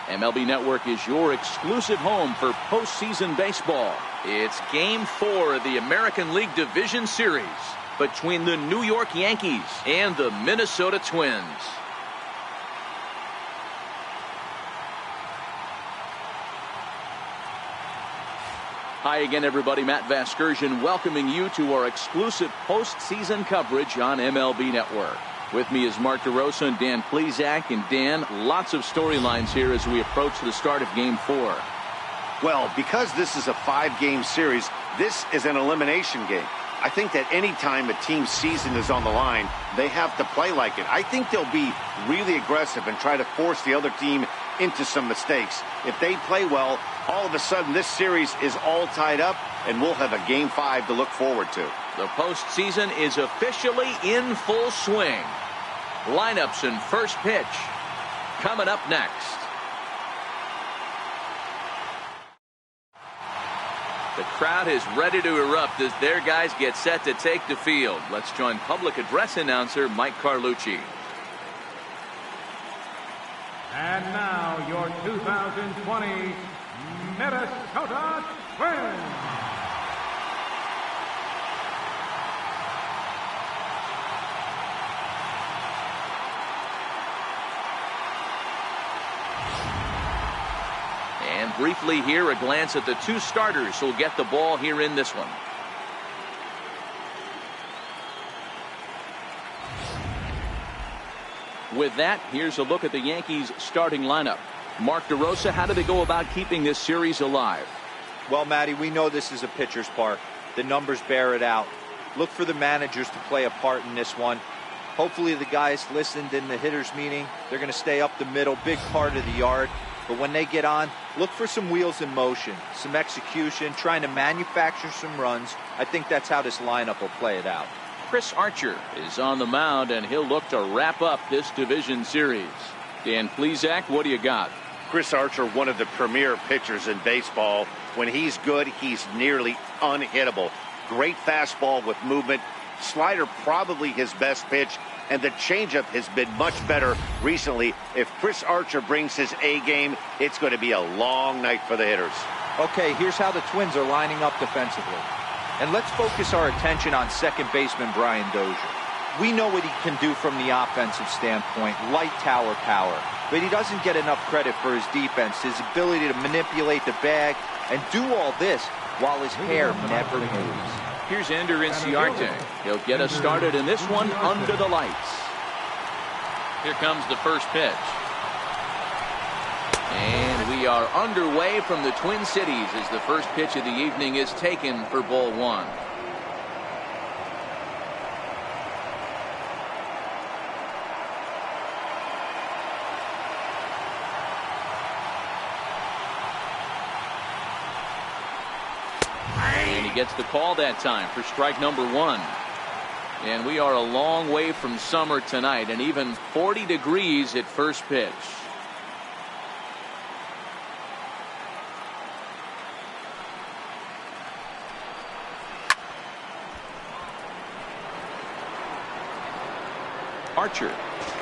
MLB Network is your exclusive home for postseason baseball. It's Game 4 of the American League Division Series between the New York Yankees and the Minnesota Twins. Hi again, everybody. Matt Vasgersian welcoming you to our exclusive postseason coverage on MLB Network. With me is Mark DeRosa and Dan Plesac. And Dan, lots of storylines here as we approach the start of Game 4. Well, because this is a 5-game series, this is an elimination game. I think that any time a team's season is on the line, they have to play like it. I think they'll be really aggressive and try to force the other team into some mistakes. If they play well, all of a sudden this series is all tied up, and we'll have a Game 5 to look forward to. The postseason is officially in full swing. Lineups and first pitch coming up next. The crowd is ready to erupt as their guys get set to take the field. Let's join public address announcer Mike Carlucci. And now your 2020 Minnesota Twins. And briefly here, a glance at the two starters who'll get the ball here in this one. With that, here's a look at the Yankees starting lineup. Mark DeRosa, how do they go about keeping this series alive? Well, Matty, we know this is a pitcher's park. The numbers bear it out. Look for the managers to play a part in this one. Hopefully the guys listened in the hitters meeting. They're going to stay up the middle, big part of the yard. But when they get on, look for some wheels in motion, some execution, trying to manufacture some runs. I think that's how this lineup will play it out. Chris Archer is on the mound, and he'll look to wrap up this division series. Dan Plesac, what do you got? Chris Archer, one of the premier pitchers in baseball. When he's good, he's nearly unhittable. Great fastball with movement. Slider probably his best pitch, and the changeup has been much better recently. If Chris Archer brings his A game, it's going to be a long night for the hitters. Okay, here's how the Twins are lining up defensively. And let's focus our attention on second baseman Brian Dozier. We know what he can do from the offensive standpoint, light tower power. But he doesn't get enough credit for his defense, his ability to manipulate the bag and do all this while his hair never moves. Here's Ender Inciarte. He'll get us started in this one under the lights. Here comes the first pitch. And we are underway from the Twin Cities as the first pitch of the evening is taken for ball one. And he gets the call that time for strike number one. And we are a long way from summer tonight, and even 40 degrees at first pitch. Archer,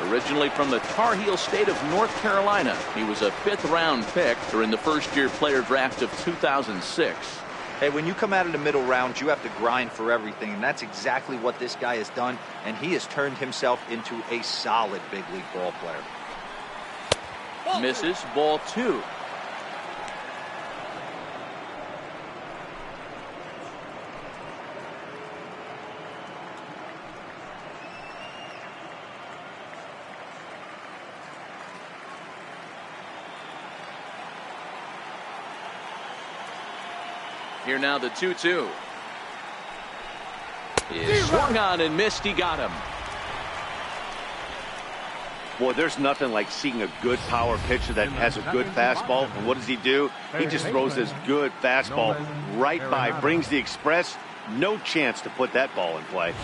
originally from the Tar Heel state of North Carolina. He was a 5th-round pick during the first-year player draft of 2006. Hey, when you come out of the middle rounds, you have to grind for everything, and that's exactly what this guy has done, and he has turned himself into a solid big league ball player. Misses, ball two. Here now the 2-2. Is swung on and missed. He got him. Boy, there's nothing like seeing a good power pitcher that has a good fastball. And what does he do? He just throws this good fastball right by, brings the express. No chance to put that ball in play.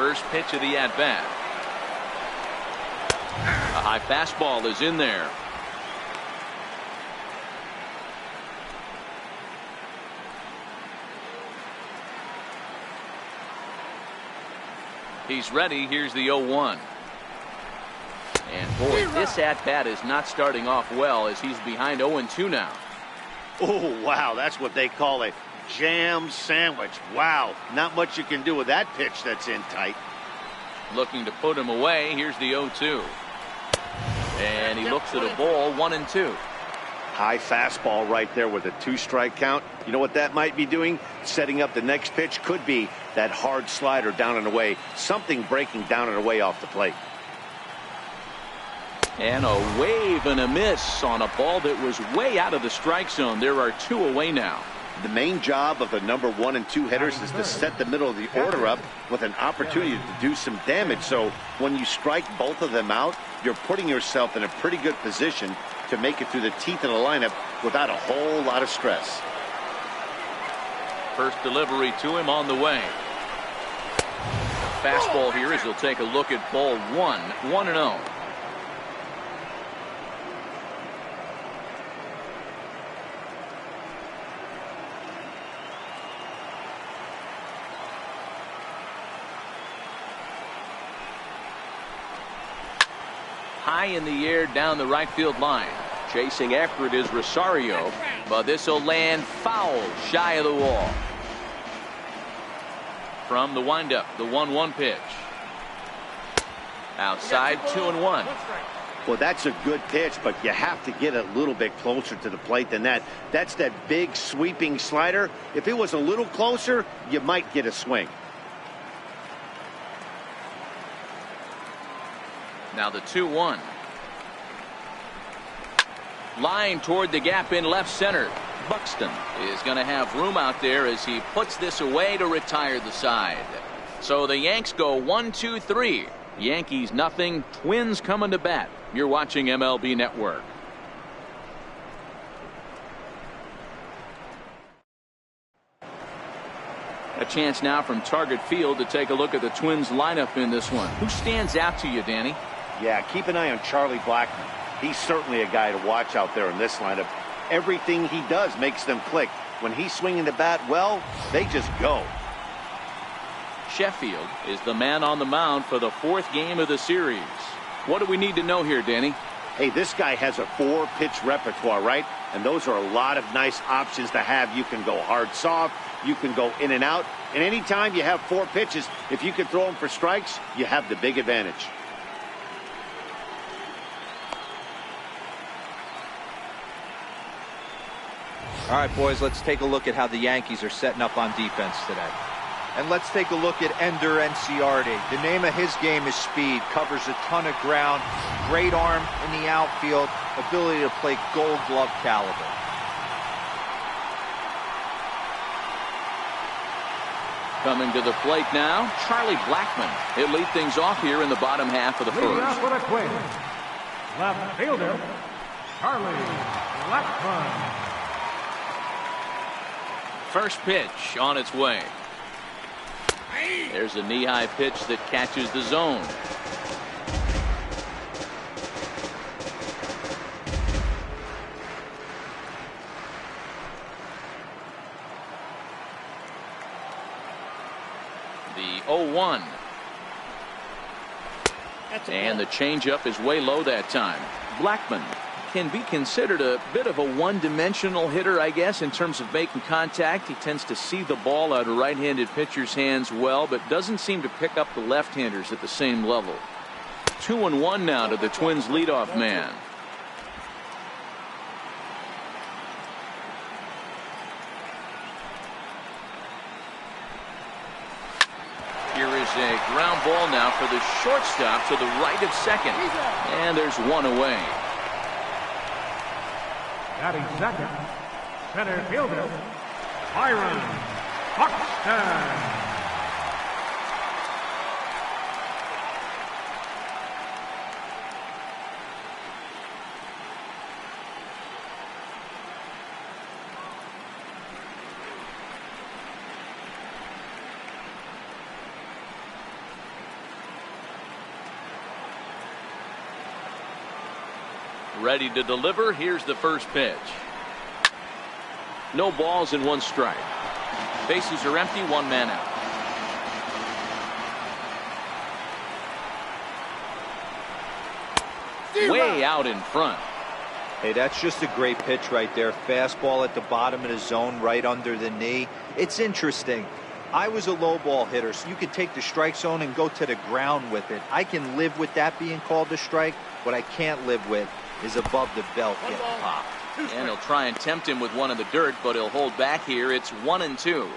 First pitch of the at-bat. A high fastball is in there. He's ready. Here's the 0-1. And boy, this at-bat is not starting off well as he's behind 0-2 now. Oh, wow, that's what they call a jam sandwich. Wow, not much you can do with that pitch that's in tight. Looking to put him away. Here's the 0-2. And he looks at a ball, 1-2. High fastball right there with a 2-strike count. You know what that might be doing? Setting up the next pitch. Could be that hard slider down and away. Something breaking down and away off the plate. And a wave and a miss on a ball that was way out of the strike zone. There are 2 away now. The main job of the number 1 and 2 hitters is to set the middle of the order up with an opportunity to do some damage. So when you strike both of them out, you're putting yourself in a pretty good position to make it through the teeth of the lineup without a whole lot of stress. First delivery to him on the way. Fastball here as he'll take a look at ball 1, 1-0. High in the air down the right field line. Chasing after it is Rosario, but this will land foul shy of the wall. From the windup, the 1-1 pitch. Outside, 2-1. Well, that's a good pitch, but you have to get a little bit closer to the plate than that. That's that big sweeping slider. If it was a little closer, you might get a swing. Now the 2-1. Line toward the gap in left center. Buxton is going to have room out there as he puts this away to retire the side. So the Yanks go 1-2-3. Yankees nothing. Twins coming to bat. You're watching MLB Network. A chance now from Target Field to take a look at the Twins lineup in this one. Who stands out to you, Danny? Yeah, keep an eye on Charlie Blackmon. He's certainly a guy to watch out there in this lineup. Everything he does makes them click. When he's swinging the bat well, they just go. Sheffield is the man on the mound for the 4th game of the series. What do we need to know here, Danny? Hey, this guy has a 4-pitch repertoire, right? And those are a lot of nice options to have. You can go hard, soft. You can go in and out. And anytime you have 4 pitches, if you can throw them for strikes, you have the big advantage. All right, boys, let's take a look at how the Yankees are setting up on defense today. And let's take a look at Ender Enciarte. The name of his game is speed, covers a ton of ground, great arm in the outfield, ability to play Gold Glove caliber. Coming to the plate now, Charlie Blackmon. He'll lead things off here in the bottom half of the Leading first. off for the Twins, left fielder, Charlie Blackmon. First pitch on its way. There's a knee-high pitch that catches the zone. The 0-1. And the changeup is way low that time. Blackmon can be considered a bit of a one-dimensional hitter, I guess, in terms of making contact. He tends to see the ball out of right-handed pitchers' hands well, but doesn't seem to pick up the left-handers at the same level. 2-1 now to the Twins' leadoff man. Here is a ground ball now for the shortstop to the right of second. And there's one away. Batting second, center fielder, Byron Buxton. Ready to deliver. Here's the first pitch. No balls and one strike. Bases are empty, one man out. Way out in front. Hey, that's just a great pitch right there. Fastball at the bottom of the zone, right under the knee. It's interesting. I was a low ball hitter, so you could take the strike zone and go to the ground with it. I can live with that being called a strike. What I can't live with is above the belt getting popped. And he'll try and tempt him with one in the dirt, but he'll hold back here. It's 1-2.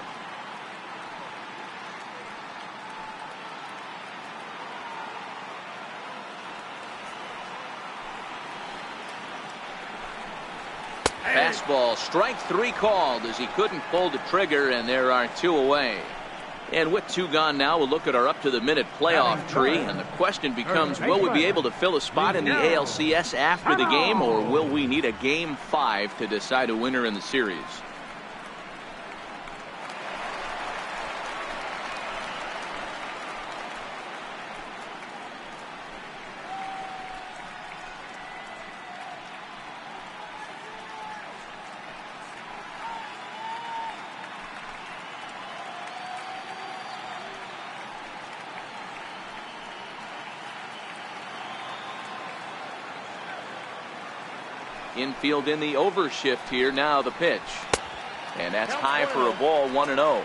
Fastball, strike three called as he couldn't pull the trigger, and there are two away. And with two gone now, we'll look at our up-to-the-minute playoff tree, and the question becomes, will we be able to fill a spot in the ALCS after the game, or will we need a Game 5 to decide a winner in the series? Infield in the overshift here. Now the pitch. And that's high for a ball, 1-0.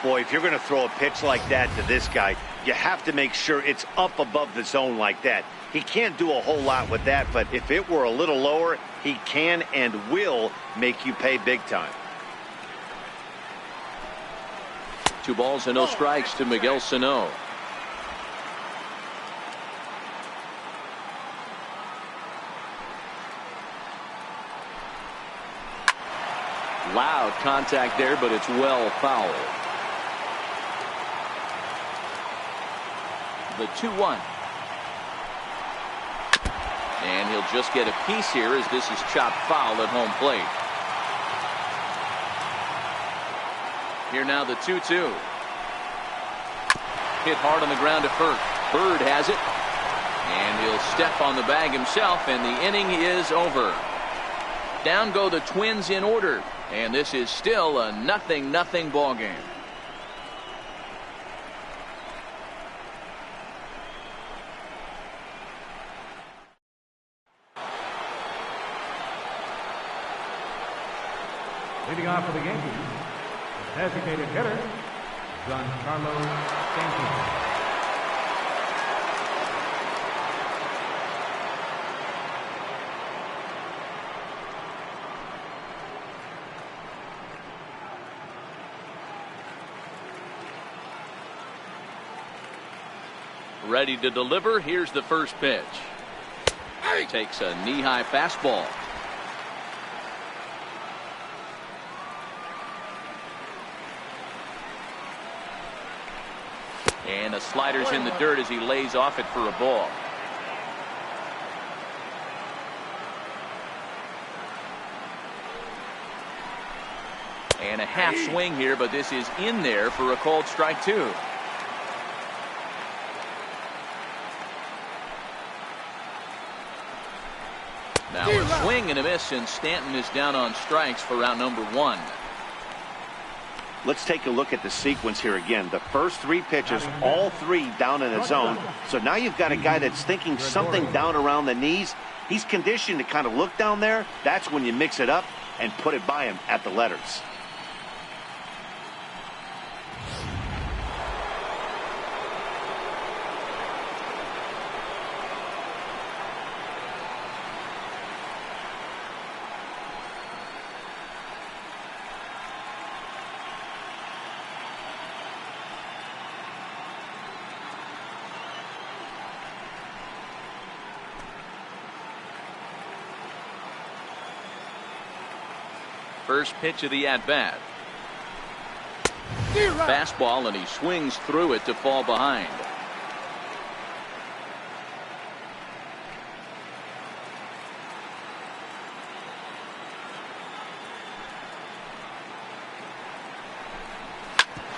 Boy, if you're going to throw a pitch like that to this guy, you have to make sure it's up above the zone like that. He can't do a whole lot with that, but if it were a little lower, he can and will make you pay big time. 2 balls and no strikes to Miguel Sano. Loud contact there, but it's well fouled. The 2-1. And he'll just get a piece here as this is chopped foul at home plate. Here now the 2-2. Hit hard on the ground to first. Bird has it. And he'll step on the bag himself, and the inning is over. Down go the Twins in order. And this is still a 0-0 ball game. Leading off for the Yankees, the designated hitter, Giancarlo Stanton. Ready to deliver. Here's the first pitch. Takes a knee-high fastball. And the slider's in the dirt as he lays off it for a ball. And a half swing here, but this is in there for a called strike 2. Now a swing and a miss, and Stanton is down on strikes for out number 1. Let's take a look at the sequence here again. The first 3 pitches, all 3 down in the zone. So now you've got a guy that's thinking something down around the knees. He's conditioned to kind of look down there. That's when you mix it up and put it by him at the letters. First pitch of the at-bat. Fastball, and he swings through it to fall behind.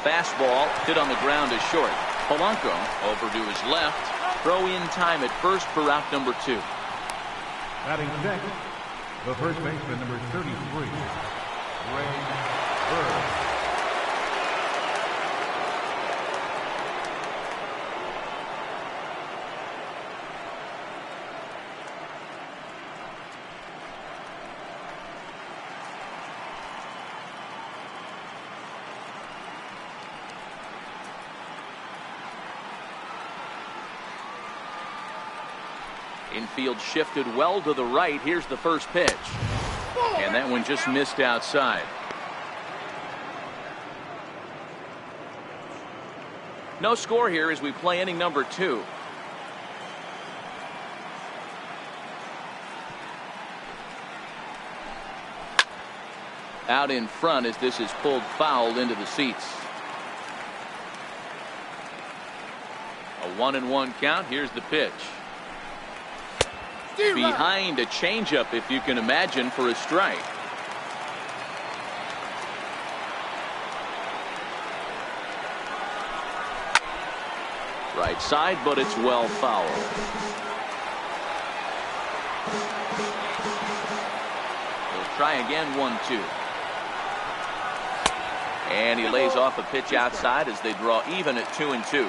Fastball hit on the ground is short. Polanco over to his left. Throw in time at first for out number 2. Batting sixth, the first baseman, number 33, Ray Bird. Infield shifted well to the right. Here's the first pitch. And that one just missed outside. No score here as we play inning number 2. Out in front as this is pulled foul into the seats. A 1-1 count. Here's the pitch. Behind a changeup, if you can imagine, for a strike. Right side, but it's well fouled. He'll try again, 1-2. And he lays off a pitch outside as they draw even at 2-2.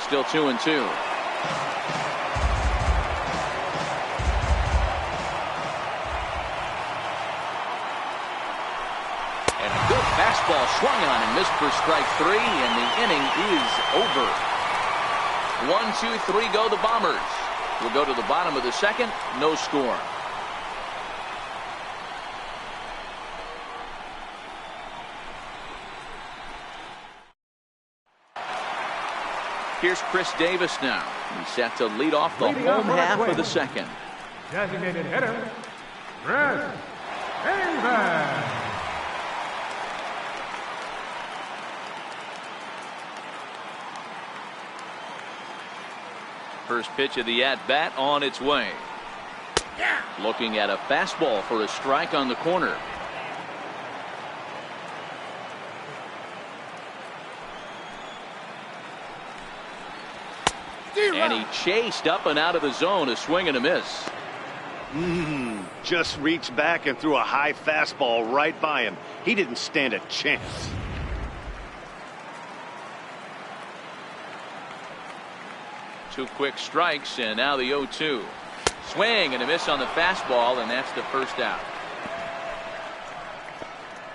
Still 2-2. And a good fastball swung on and missed for strike 3, and the inning is over. 1-2-3 go the Bombers. We'll go to the bottom of the second. No score. Here's Chris Davis now. He's set to lead off the home half of the second. Designated hitter, Chris Davis. First pitch of the at-bat on its way. Looking at a fastball for a strike on the corner. And he chased up and out of the zone, a swing and a miss. Just reached back and threw a high fastball right by him. He didn't stand a chance. Two quick strikes, and now the 0-2. Swing and a miss on the fastball, and that's the first out.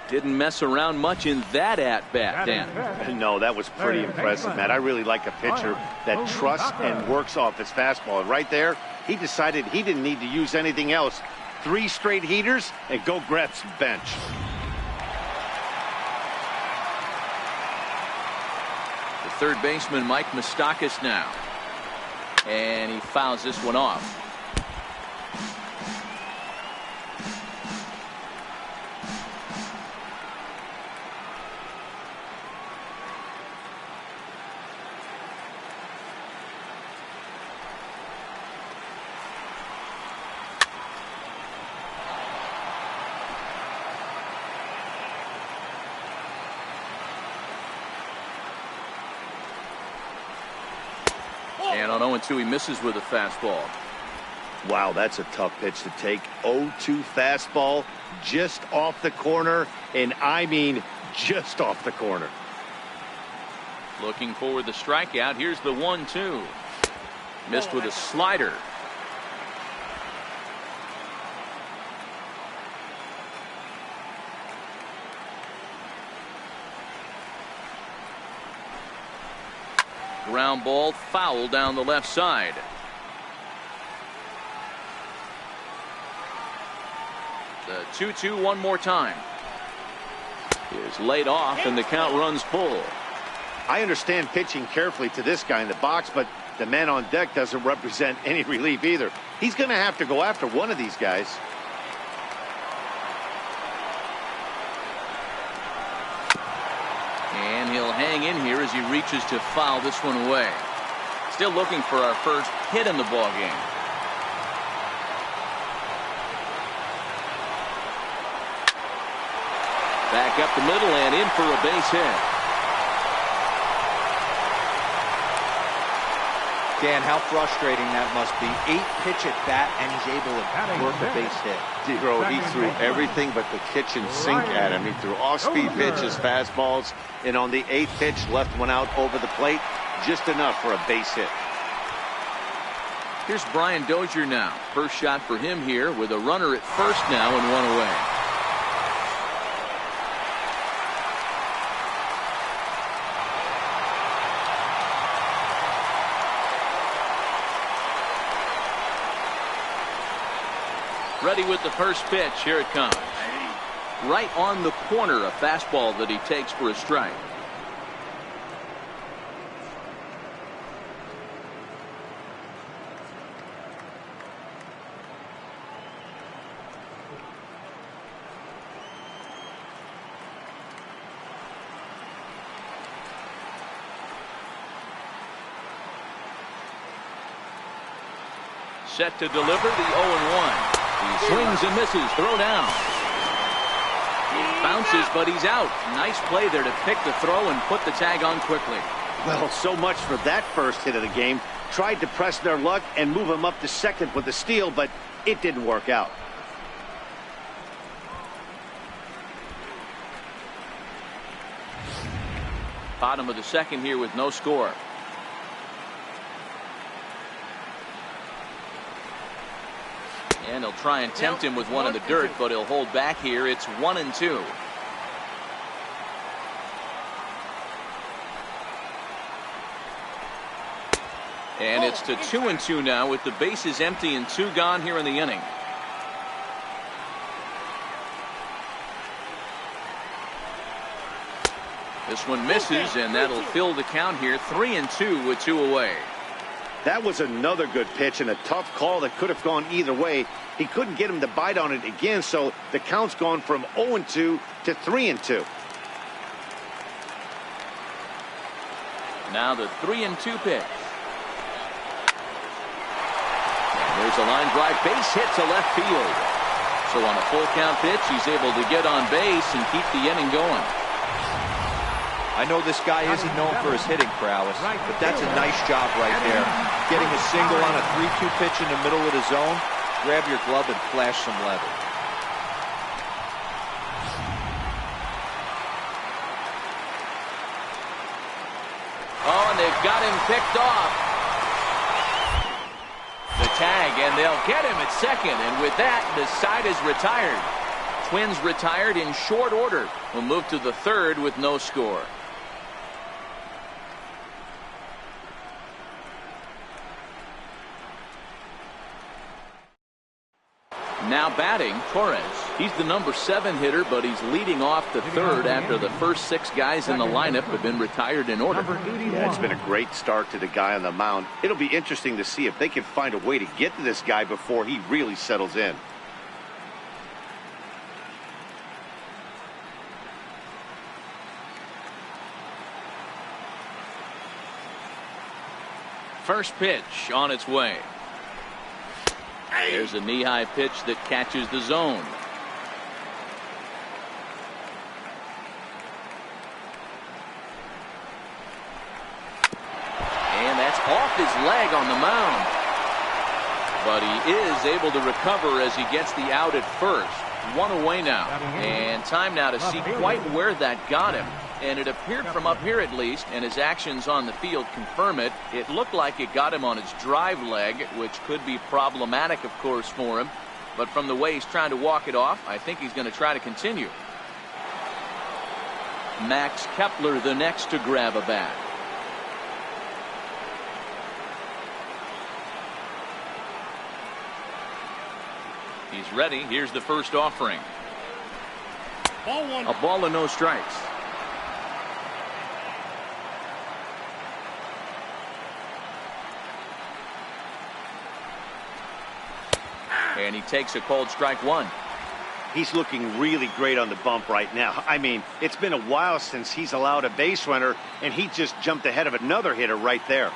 Didn't mess around much in that at-bat, Dan. No, that was pretty impressive, Matt. I really like a pitcher that trusts and works off his fastball. And right there, he decided he didn't need to use anything else. 3 straight heaters and go grab some bench. The third baseman, Mike Moustakas, now. And he fouls this one off. And on 0-2, he misses with a fastball. Wow, that's a tough pitch to take. 0-2 fastball just off the corner, and I mean just off the corner. Looking for the strikeout. Here's the 1-2. Missed with a slider. Ground ball foul down the left side. The 2-2 one more time. Is laid off and the count runs full. I understand pitching carefully to this guy in the box, but the man on deck doesn't represent any relief either. He's going to have to go after one of these guys. And he'll hang in here as he reaches to foul this one away. Still looking for our first hit in the ball game. Back up the middle and in for a base hit. Dan, how frustrating that must be. 8-pitch at bat, and he's able to work a base hit. Zero, he threw everything but the kitchen sink at him. He threw off-speed pitches, fastballs, and on the 8th pitch, left one out over the plate, just enough for a base hit. Here's Brian Dozier now. First shot for him here with a runner at first now and one away. Ready with the first pitch. Here it comes. Right on the corner, a fastball that he takes for a strike. Set to deliver the 0-1. He swings and misses. Throw down. Bounces, but he's out. Nice play there to pick the throw and put the tag on quickly. Well, so much for that first hit of the game. Tried to press their luck and move him up to second with the steal, but it didn't work out. Bottom of the second here with no score. And he'll try and tempt him with one in the dirt, but he'll hold back here. It's 1-2. And it's to 2-2 now with the bases empty and 2 gone here in the inning. This one misses, and that'll fill the count here. 3-2 with 2 away. That was another good pitch and a tough call that could have gone either way. He couldn't get him to bite on it again, so the count's gone from 0-2 to 3-2. Now the 3-2 pitch. And there's a line drive base hit to left field. So on a full count pitch, he's able to get on base and keep the inning going. I know this guy isn't known for his hitting prowess, but that's a nice job right there. Getting a single on a 3-2 pitch in the middle of the zone. Grab your glove and flash some leather. Oh, and they've got him picked off. The tag, and they'll get him at second. And with that, the side is retired. Twins retired in short order. We'll move to the third with no score. Now batting, Torres. He's the number 7 hitter, but he's leading off the third after the first 6 guys in the lineup have been retired in order. Yeah, it's been a great start to the guy on the mound. It'll be interesting to see if they can find a way to get to this guy before he really settles in. First pitch on its way. There's a knee-high pitch that catches the zone. And that's off his leg on the mound. But he is able to recover as he gets the out at first. 1 away now. And time now to see quite where that got him. And it appeared from up here at least, and his actions on the field confirm it. It looked like it got him on his drive leg, which could be problematic, of course, for him. But from the way he's trying to walk it off, I think he's going to try to continue. Max Kepler the next to grab a bat. He's ready. Here's the first offering. A ball and no strikes. And he takes a called strike 1. He's looking really great on the bump right now. I mean, it's been a while since he's allowed a base runner, and he just jumped ahead of another hitter right there.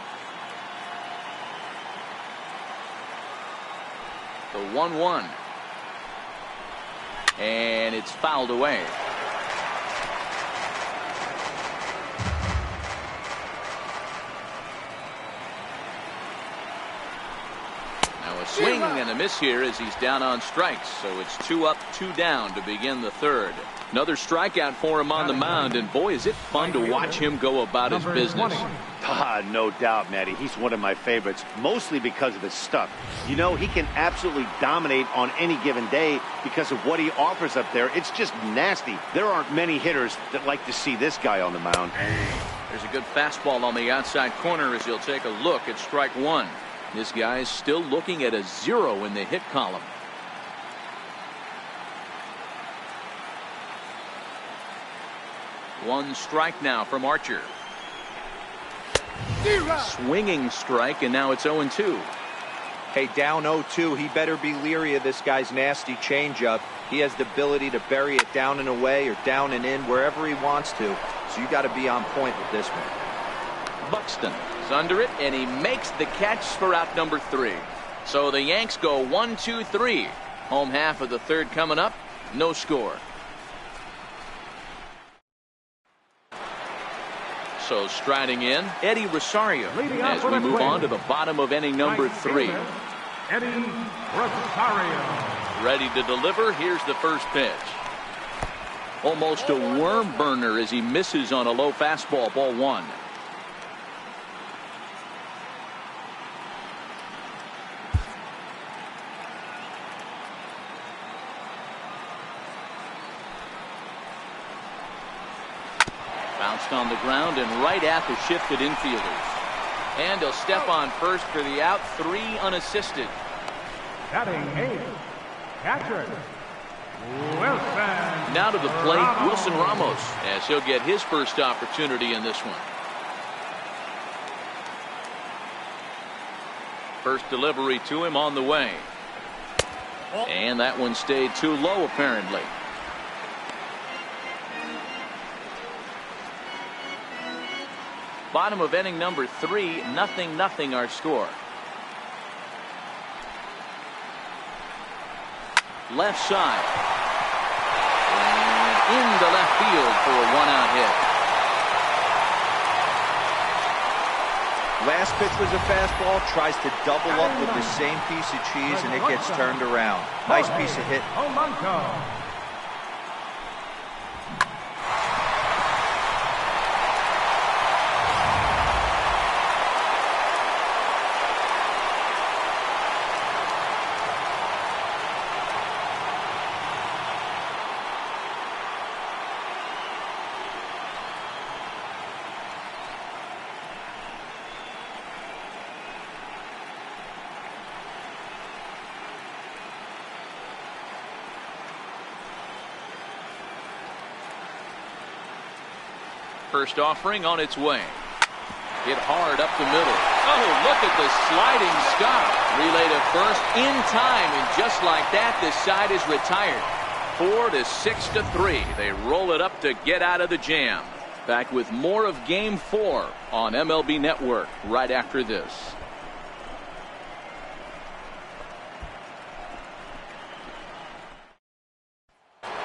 The 1-1. And it's fouled away. A swing and a miss here as he's down on strikes. So it's 2 up, 2 down to begin the third. Another strikeout for him on the mound, and boy, is it fun to watch him go about his business. No doubt, Matty. He's one of my favorites, mostly because of his stuff. You know, he can absolutely dominate on any given day because of what he offers up there. It's just nasty. There aren't many hitters that like to see this guy on the mound. There's a good fastball on the outside corner as he'll take a look at strike one. This guy's still looking at a 0 in the hit column. One strike now from Archer. Swinging strike, and now it's 0-2. Hey, down 0-2, he better be leery of this guy's nasty changeup. He has the ability to bury it down and away or down and in wherever he wants to. So you got to be on point with this one. Buxton is under it, and he makes the catch for out number 3. So the Yanks go 1-2-3. Home half of the third coming up. No score. So striding in, Eddie Rosario as we move on to the bottom of inning number 3. Eddie Rosario. Ready to deliver. Here's the first pitch. Almost a worm burner as he misses on a low fastball. Ball 1. Bounced on the ground and right at the shifted infielders. And he'll step on first for the out. 3 unassisted. Batting 8th, catcher Wilson. Now to the plate, Wilson Ramos, as he'll get his first opportunity in this one. First delivery to him on the way. And that one stayed too low, apparently. Bottom of inning number 3, 0-0 our score. Left side. And into left field for a 1-out hit. Last pitch was a fastball, tries to double up with the same piece of cheese, and it gets turned around. Nice piece of hit. First offering on its way. Hit hard up the middle. Oh, look at the sliding stop. Relay to first in time, and just like that, this side is retired. 4-6-3. They roll it up to get out of the jam. Back with more of Game 4 on MLB Network right after this.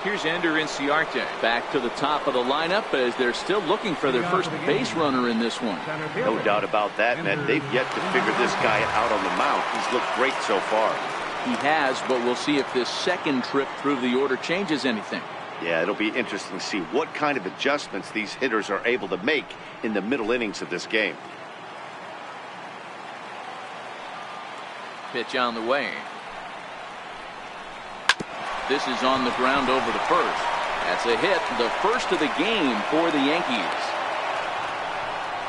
Here's Ender Inciarte back to the top of the lineup as they're still looking for their first base runner in this one. No doubt about that, man. They've yet to figure this guy out on the mound. He's looked great so far. He has, but we'll see if this second trip through the order changes anything. Yeah, it'll be interesting to see what kind of adjustments these hitters are able to make in the middle innings of this game. Pitch on the way. This is on the ground over the first. That's a hit, the first of the game for the Yankees.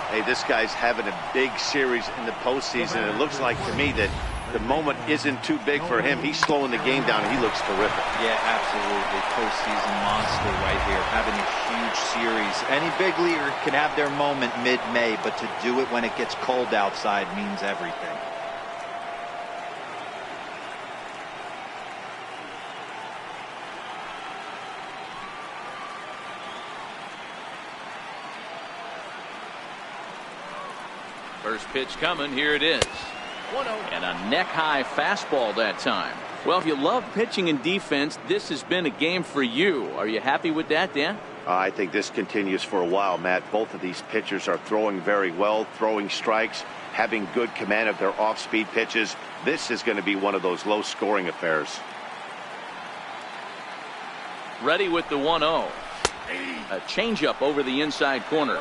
Hey, this guy's having a big series in the postseason. It looks like to me that the moment isn't too big for him. He's slowing the game down, and he looks terrific. Yeah, absolutely. Postseason monster right here, having a huge series. Any big leaguer can have their moment mid-May, but to do it when it gets cold outside means everything. First pitch coming. Here it is. And a neck-high fastball that time. Well, if you love pitching and defense, this has been a game for you. Are you happy with that, Dan? I think this continues for a while, Matt. Both of these pitchers are throwing very well, throwing strikes, having good command of their off-speed pitches. This is going to be one of those low-scoring affairs. Ready with the 1-0. A changeup over the inside corner.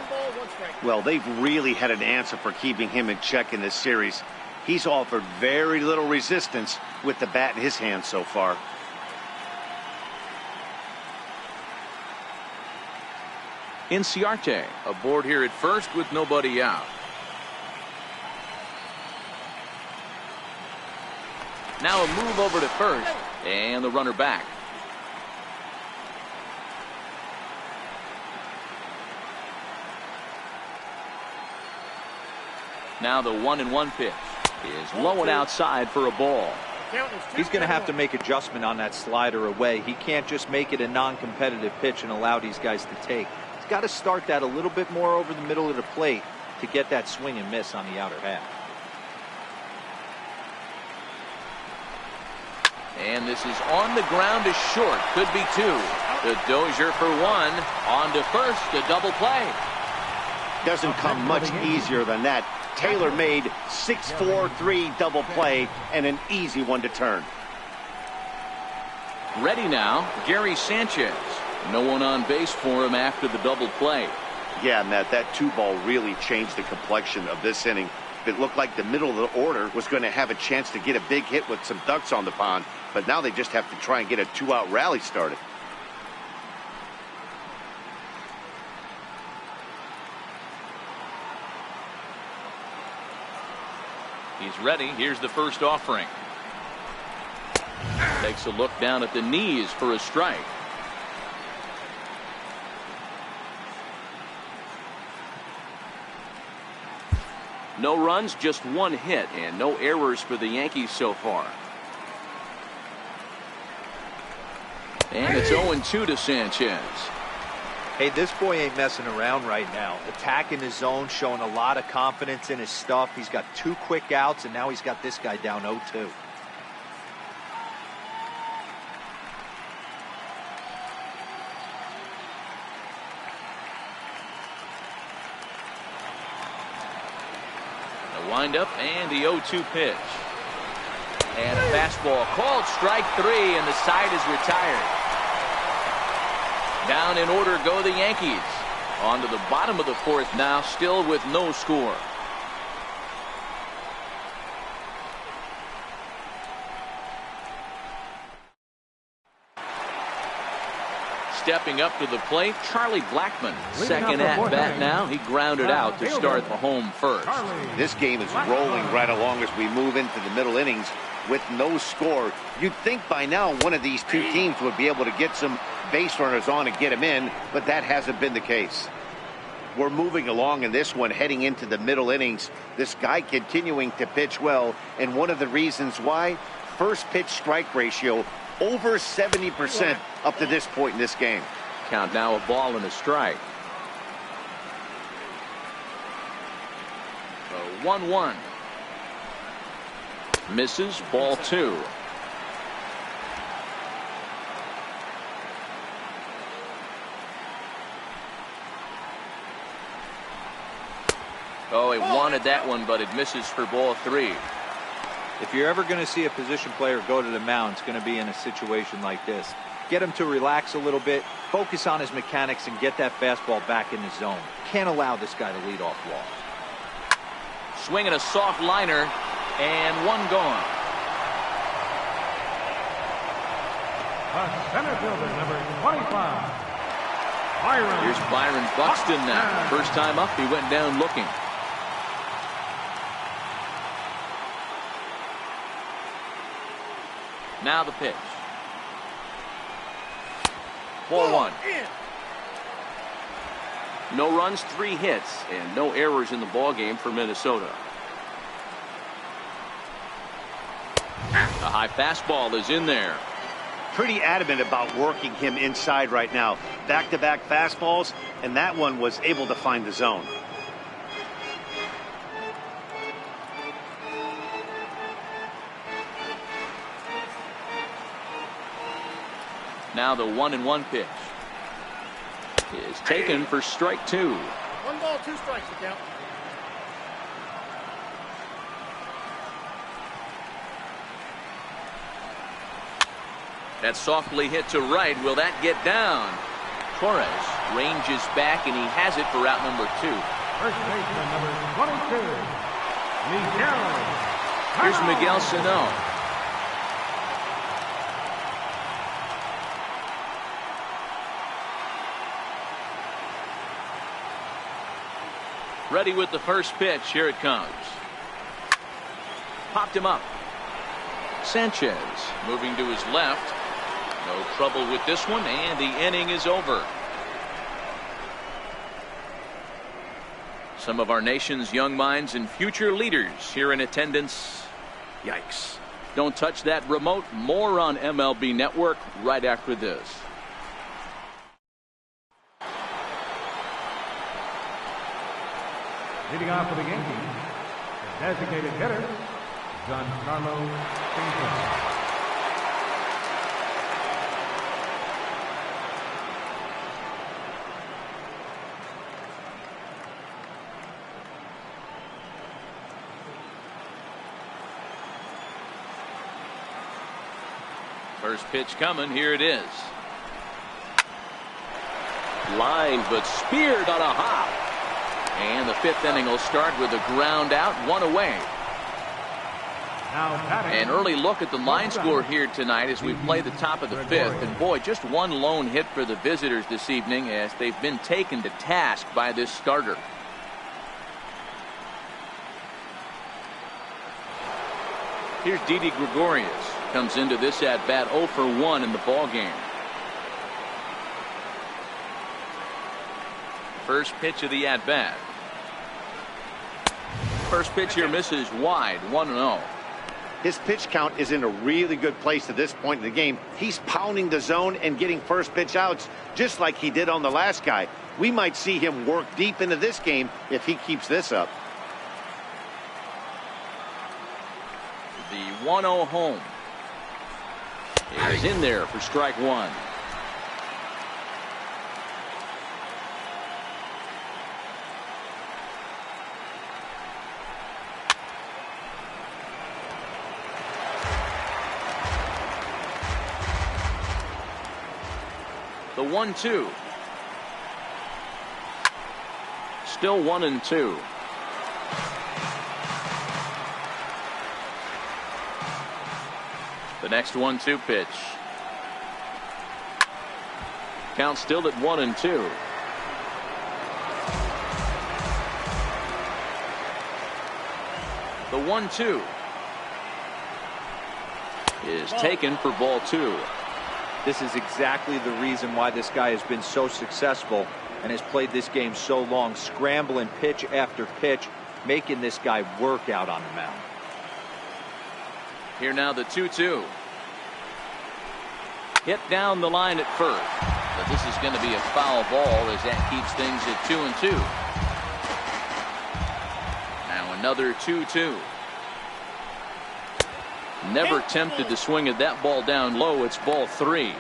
Well, they've really had an answer for keeping him in check in this series. He's offered very little resistance with the bat in his hand so far. Inciarte aboard here at first with nobody out. Now a move over to first, and the runner back. Now the 1-1 pitch is low and outside for a ball. He's going to have to make adjustment on that slider away. He can't just make it a non-competitive pitch and allow these guys to take. He's got to start that a little bit more over the middle of the plate to get that swing and miss on the outer half. And this is on the ground to short. Could be two. The Dozier for one. On to first. A double play. Doesn't come much easier than that. Tailor-made 6-4-3 double play and an easy one to turn. Ready now, Gary Sanchez. No one on base for him after the double play. Yeah, Matt, that 2-ball really changed the complexion of this inning. It looked like the middle of the order was going to have a chance to get a big hit with some ducks on the pond, but now they just have to try and get a 2-out rally started. He's ready. Here's the first offering. Takes a look down at the knees for a strike. No runs, just one hit, and no errors for the Yankees so far. And it's 0-2 to Sanchez. Hey, this boy ain't messing around right now. Attacking his zone, showing a lot of confidence in his stuff. He's got 2 quick outs, and now he's got this guy down 0-2. The windup and the 0-2 pitch. And a fastball called strike 3, and the side is retired. Down in order go the Yankees. On to the bottom of the 4th now, still with no score. Stepping up to the plate, Charlie Blackmon. Second at bat now. He grounded out to start the home first. This game is rolling right along as we move into the middle innings with no score. You'd think by now one of these two teams would be able to get some base runners on and get them in, but that hasn't been the case. We're moving along in this one, heading into the middle innings. This guy continuing to pitch well, and one of the reasons why, first pitch strike ratio over 70% up to this point in this game. Count now a ball and a strike. 1-1. Misses, ball 2. Oh, he wanted that one, but it misses for ball 3. If you're ever going to see a position player go to the mound, it's going to be in a situation like this. Get him to relax a little bit, focus on his mechanics, and get that fastball back in the zone. Can't allow this guy to lead off walk. Swinging a soft liner, and one gone. Center fielder, number 25. Byron. Here's Byron Buxton now. First time up, he went down looking. Now the pitch. Ball 1. No runs, 3 hits, and no errors in the ballgame for Minnesota. A high fastball is in there. Pretty adamant about working him inside right now. Back-to-back fastballs, and that one was able to find the zone. Now the 1-1 pitch is taken for strike 2. 1 ball, 2 strikes, the count. That's softly hit to right. Will that get down? Torres ranges back, and he has it for out number 2. First baseman number 22, Miguel. Here's Miguel Sano. Ready with the first pitch. Here it comes. Popped him up. Sanchez moving to his left. No trouble with this one, and the inning is over. Some of our nation's young minds and future leaders here in attendance. Yikes. Don't touch that remote. More on MLB Network right after this. Leading off for the Yankees, the designated hitter, Giancarlo Stanton. First pitch coming. Here it is. Line, but speared on a hop. And the 5th inning will start with a ground out, 1 away. An early look at the line score here tonight as we play the top of the 5th. And boy, just one lone hit for the visitors this evening as they've been taken to task by this starter. Here's Didi Gregorius. Comes into this at bat 0 for 1 in the ball game. First pitch of the at bat. First pitch here misses wide, 1-0. His pitch count is in a really good place at this point in the game. He's pounding the zone and getting first pitch outs just like he did on the last guy. We might see him work deep into this game if he keeps this up. The 1-0 home is in there for strike 1. The 1-2. Still 1-2. The next 1-2 pitch. Count still at 1-2. The 1-2 is taken for ball 2. This is exactly the reason why this guy has been so successful and has played this game so long, scrambling pitch after pitch, making this guy work out on the mound. Here now the 2-2. Hit down the line at first. But this is going to be a foul ball as that keeps things at 2-2. Now another 2-2. Never tempted to swing at that ball down low. It's ball 3.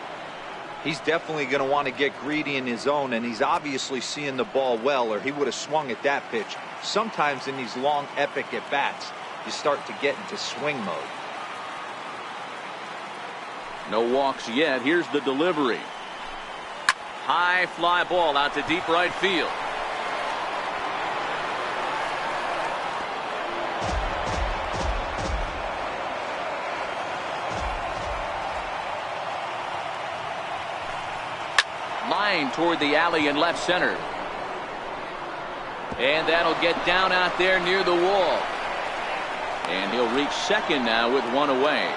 He's definitely going to want to get greedy in his zone, and he's obviously seeing the ball well, or he would have swung at that pitch. Sometimes in these long epic at bats you start to get into swing mode. No walks yet. Here's the delivery. High fly ball out to deep right field. Line toward the alley in left center. And that'll get down out there near the wall. And he'll reach second now with 1 away.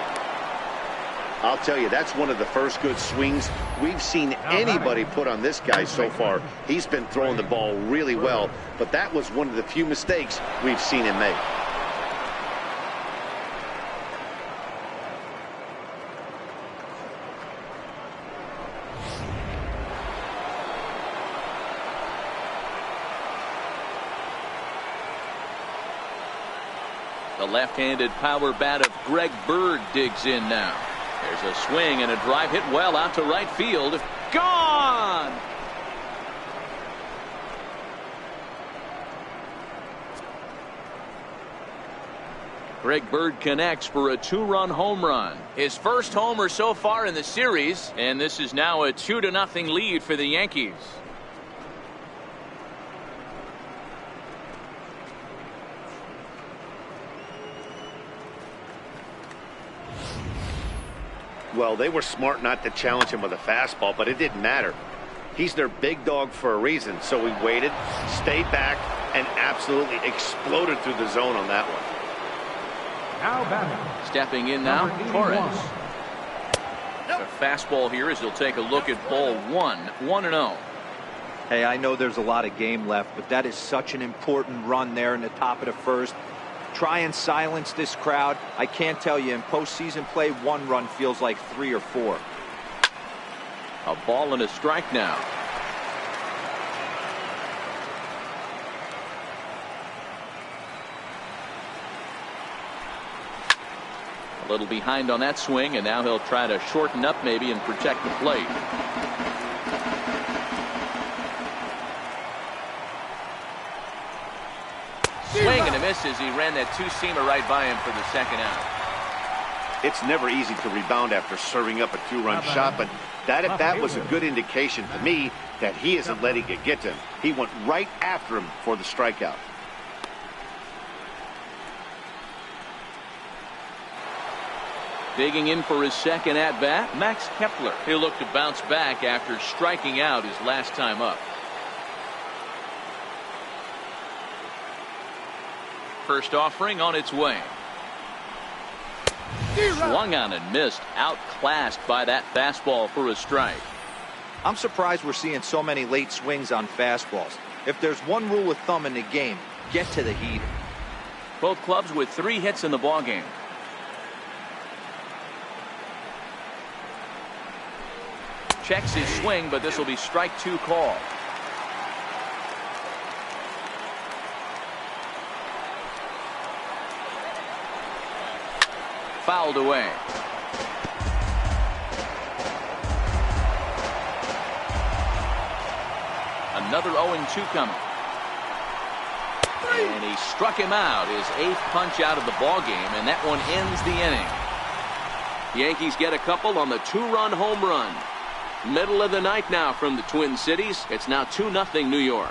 I'll tell you, that's one of the first good swings we've seen anybody put on this guy so far. He's been throwing the ball really well, but that was one of the few mistakes we've seen him make. The left-handed power bat of Greg Bird digs in now. There's a swing and a drive hit well out to right field. Gone! Greg Bird connects for a 2-run home run. His first homer so far in the series, and this is now a 2-0 lead for the Yankees. Well, they were smart not to challenge him with a fastball, but it didn't matter. He's their big dog for a reason, so he waited, stayed back, and absolutely exploded through the zone on that one. Now batting. Stepping in now, Torres. A fastball here as he'll take a look at ball 1, 1-0. Hey, I know there's a lot of game left, but that is such an important run there in the top of the first. Try and silence this crowd. I can't tell you, in postseason play, 1 run feels like 3 or 4. A ball and a strike now. A little behind on that swing, and now he'll try to shorten up maybe and protect the plate. Swing and a miss as he ran that two-seamer right by him for the second out. It's never easy to rebound after serving up a 2-run shot, but that at bat was a good indication to me that he isn't letting it get to him. He went right after him for the strikeout. Digging in for his second at-bat, Max Kepler. He'll look to bounce back after striking out his last time up. First offering on its way. Swung on and missed. Outclassed by that fastball for a strike. I'm surprised we're seeing so many late swings on fastballs. If there's one rule of thumb in the game, get to the heater. Both clubs with 3 hits in the ballgame. Checks his swing, but this will be strike 2 call. Fouled away. Another 0-2 coming. And he struck him out, his 8th punch out of the ballgame, and that one ends the inning. Yankees get a couple on the 2-run home run. Middle of the night now from the Twin Cities. It's now 2-0 New York.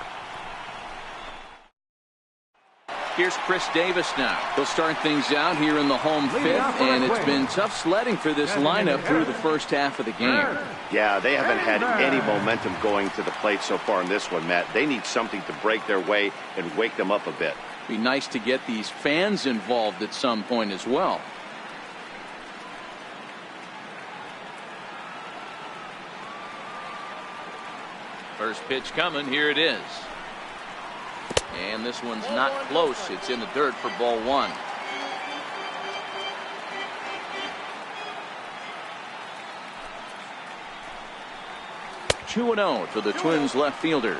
Here's Chris Davis now. He'll start things out here in the home 5th, and it's been tough sledding for this lineup through the first half of the game. Yeah, they haven't had any momentum going to the plate so far in this one, Matt. They need something to break their way and wake them up a bit. Be nice to get these fans involved at some point as well. First pitch coming. Here it is. And this one's not close. It's in the dirt for ball 1. (2-0) to the Twins left fielder.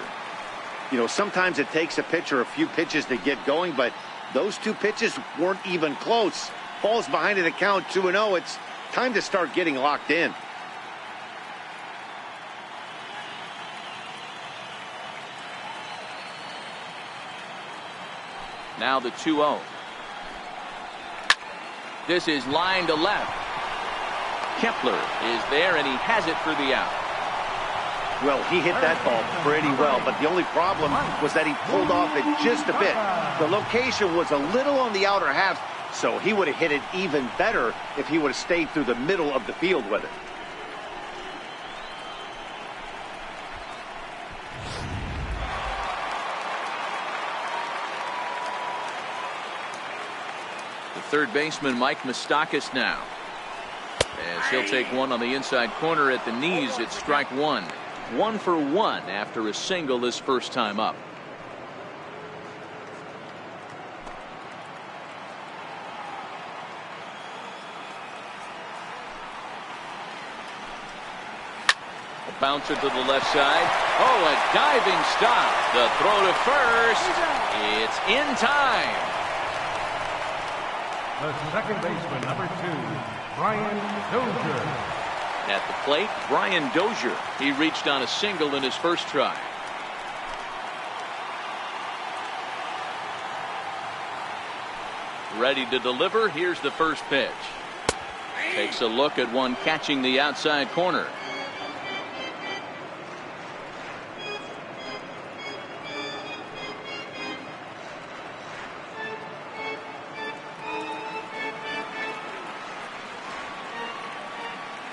You know, sometimes it takes a pitcher a few pitches to get going, but those 2 pitches weren't even close. Falls behind at the count 2-0. It's time to start getting locked in. Now the 2-0. This is line to left. Kepler is there, and he has it for the out. Well, he hit that ball pretty well, but the only problem was that he pulled off it just a bit. The location was a little on the outer half, so he would have hit it even better if he would have stayed through the middle of the field with it. Third baseman Mike Moustakas now. As he'll take one on the inside corner at the knees. It's strike 1. 1 for 1 after a single his first time up. A bouncer to the left side. Oh, a diving stop. The throw to first. It's in time. The second baseman, number 2, Brian Dozier. At the plate, Brian Dozier. He reached on a single in his first try. Ready to deliver. Here's the first pitch. Takes a look at one catching the outside corner.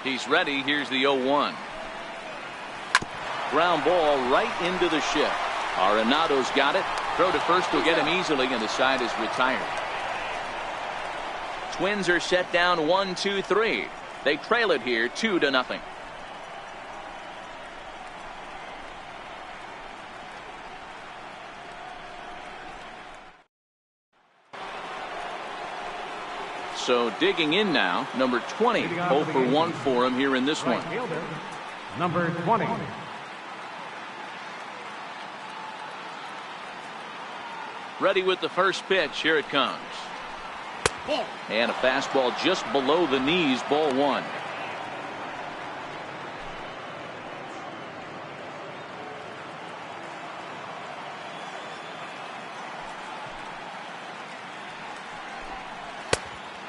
He's ready. Here's the 0-1. Ground ball right into the shift. Arenado's got it. Throw to first will get him easily, and the side is retired. Twins are set down 1-2-3. They trail it here 2-0. So digging in now, number 20, 0 for 1 for him here in this one. Number 20. Ready with the first pitch. Here it comes. And a fastball just below the knees, ball 1.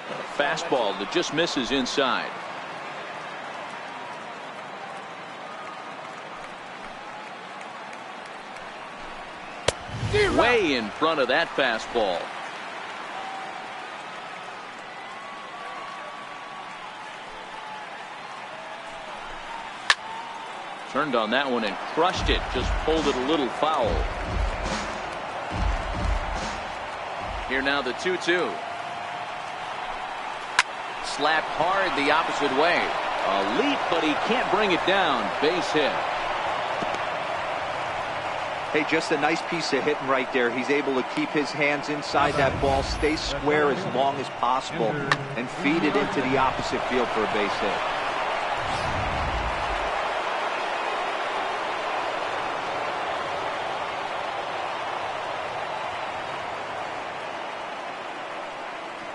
A fastball that just misses inside. Way in front of that fastball. Turned on that one and crushed it. Just pulled it a little foul. Here now the 2-2. Slapped hard the opposite way. A leap, but he can't bring it down. Base hit. Hey, just a nice piece of hitting right there. He's able to keep his hands inside that ball, stay square as long as possible, and feed it into the opposite field for a base hit.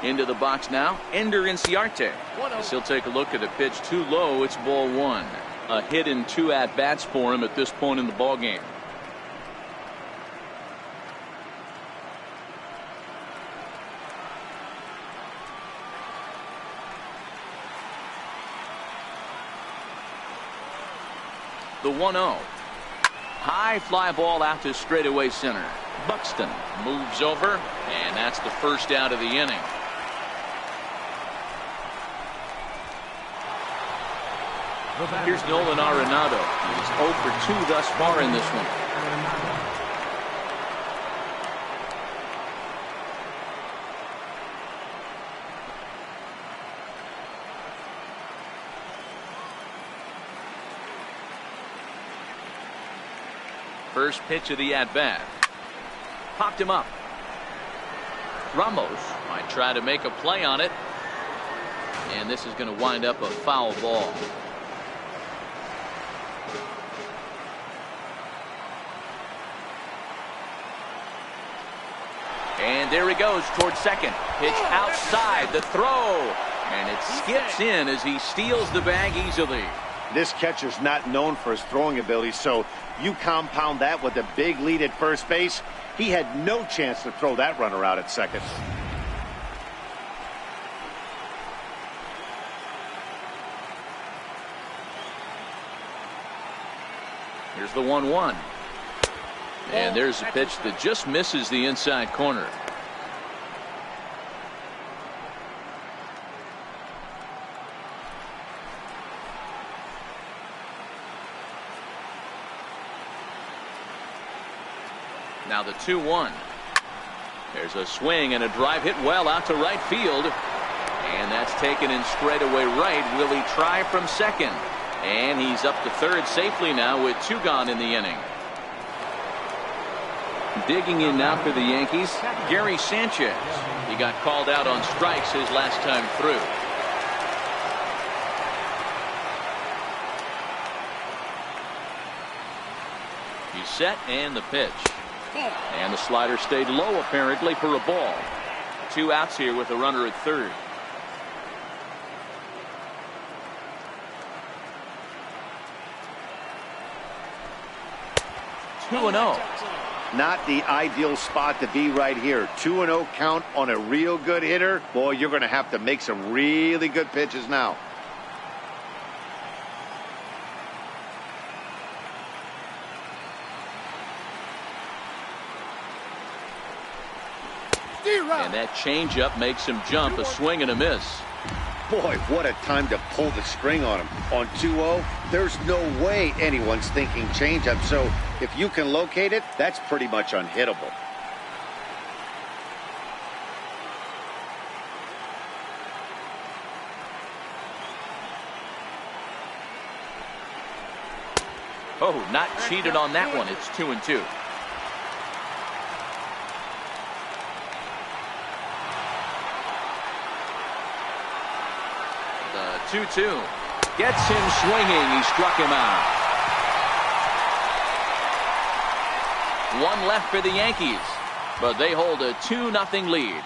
Into the box now, Ender Inciarte. He'll take a look at a pitch too low. It's ball 1. A hit in 2 at-bats for him at this point in the ball game. The 1-0. High fly ball out to straightaway center. Buxton moves over, and that's the first out of the inning. Here's Nolan Arenado. He's 0 for 2 thus far in this one. First pitch of the at-bat. Popped him up. Ramos might try to make a play on it. And this is going to wind up a foul ball. And there he goes towards second. Pitch outside the throw. And it skips in as he steals the bag easily. This catcher's not known for his throwing ability, so you compound that with a big lead at first base. He had no chance to throw that runner out at second. Here's the 1-1. And there's a pitch that just misses the inside corner. Now the 2-1. There's a swing and a drive hit well out to right field. And that's taken in straightaway right. Will he try from second? And he's up to third safely now with 2 gone in the inning. Digging in now for the Yankees, Gary Sanchez. He got called out on strikes his last time through. He's set and the pitch. And the slider stayed low apparently for a ball. 2 outs here with a runner at third. Two 2-0. not the ideal spot to be right here. 2-0 count on a real good hitter. Boy, you're going to have to make some really good pitches now. And that changeup makes him jump. A swing and a miss. Boy, what a time to pull the string on him. On 2-0, there's no way anyone's thinking changeup. So if you can locate it, that's pretty much unhittable. Oh, not cheated on that one. It's 2-2. The 2-2 gets him swinging. He struck him out. One left for the Yankees, but they hold a 2-0 lead.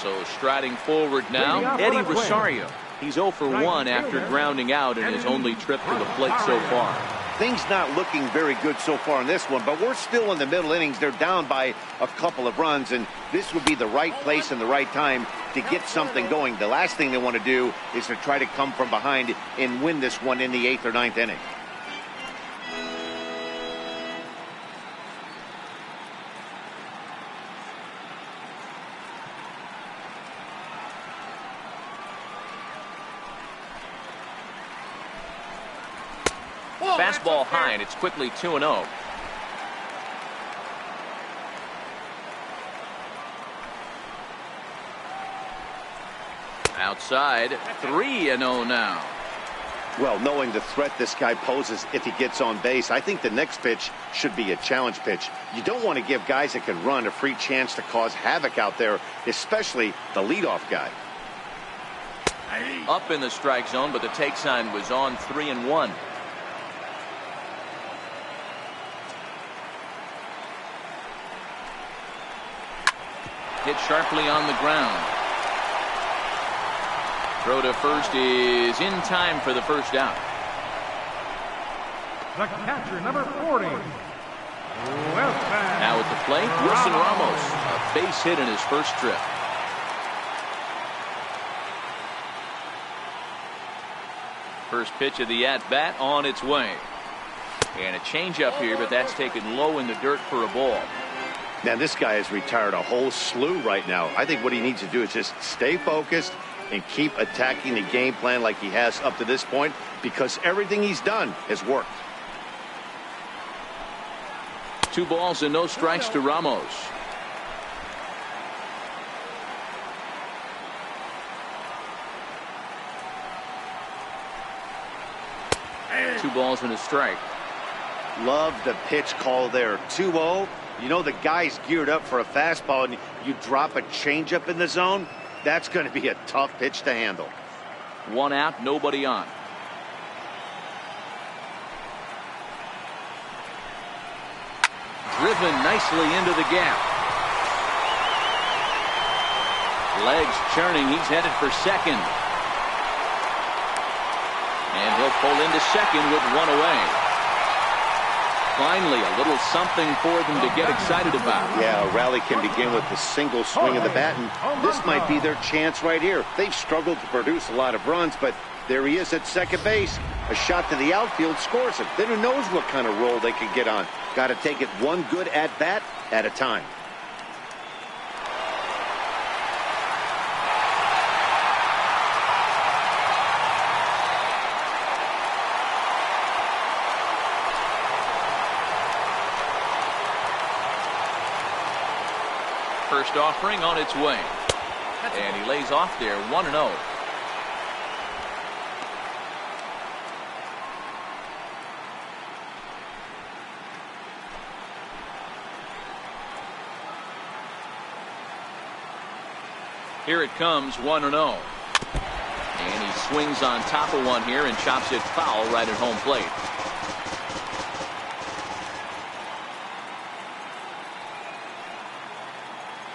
So striding forward now, Eddie Rosario. He's 0 for 1 after grounding out in his only trip to the plate so far. Things not looking very good so far in this one, but we're still in the middle innings. They're down by a couple of runs, and this would be the right place and the right time to get something going. The last thing they want to do is to try to come from behind and win this one in the 8th or 9th inning. Fastball high, and it's quickly 2-0. Outside, 3-0 now. Well, knowing the threat this guy poses if he gets on base, I think the next pitch should be a challenge pitch. You don't want to give guys that can run a free chance to cause havoc out there, especially the leadoff guy. Up in the strike zone, but the take sign was on 3-1. Hit sharply on the ground. Throw to first is in time for the first out. The catcher, number 40. Now at the plate, Wilson Ramos. A base hit in his first trip. First pitch of the at-bat on its way. And a changeup here, but that's taken low in the dirt for a ball. Now, this guy has retired a whole slew right now. I think what he needs to do is just stay focused and keep attacking the game plan like he has up to this point, because everything he's done has worked. 2 balls and no strikes to Ramos. Two balls and a strike. Love the pitch call there. 2-0. You know the guy's geared up for a fastball, and you drop a changeup in the zone. That's going to be a tough pitch to handle. 1 out, nobody on. Driven nicely into the gap. Legs churning. He's headed for second. And he'll pull into second with 1 away. Finally, a little something for them to get excited about. Yeah, a rally can begin with a single swing of the bat, and this might be their chance right here. They've struggled to produce a lot of runs, but there he is at second base. A shot to the outfield scores it. Then who knows what kind of roll they could get on. Got to take it one good at-bat at a time. First offering on its way. And he lays off there, 1-0. Here it comes, 1-0. And he swings on top of one here and chops it foul right at home plate.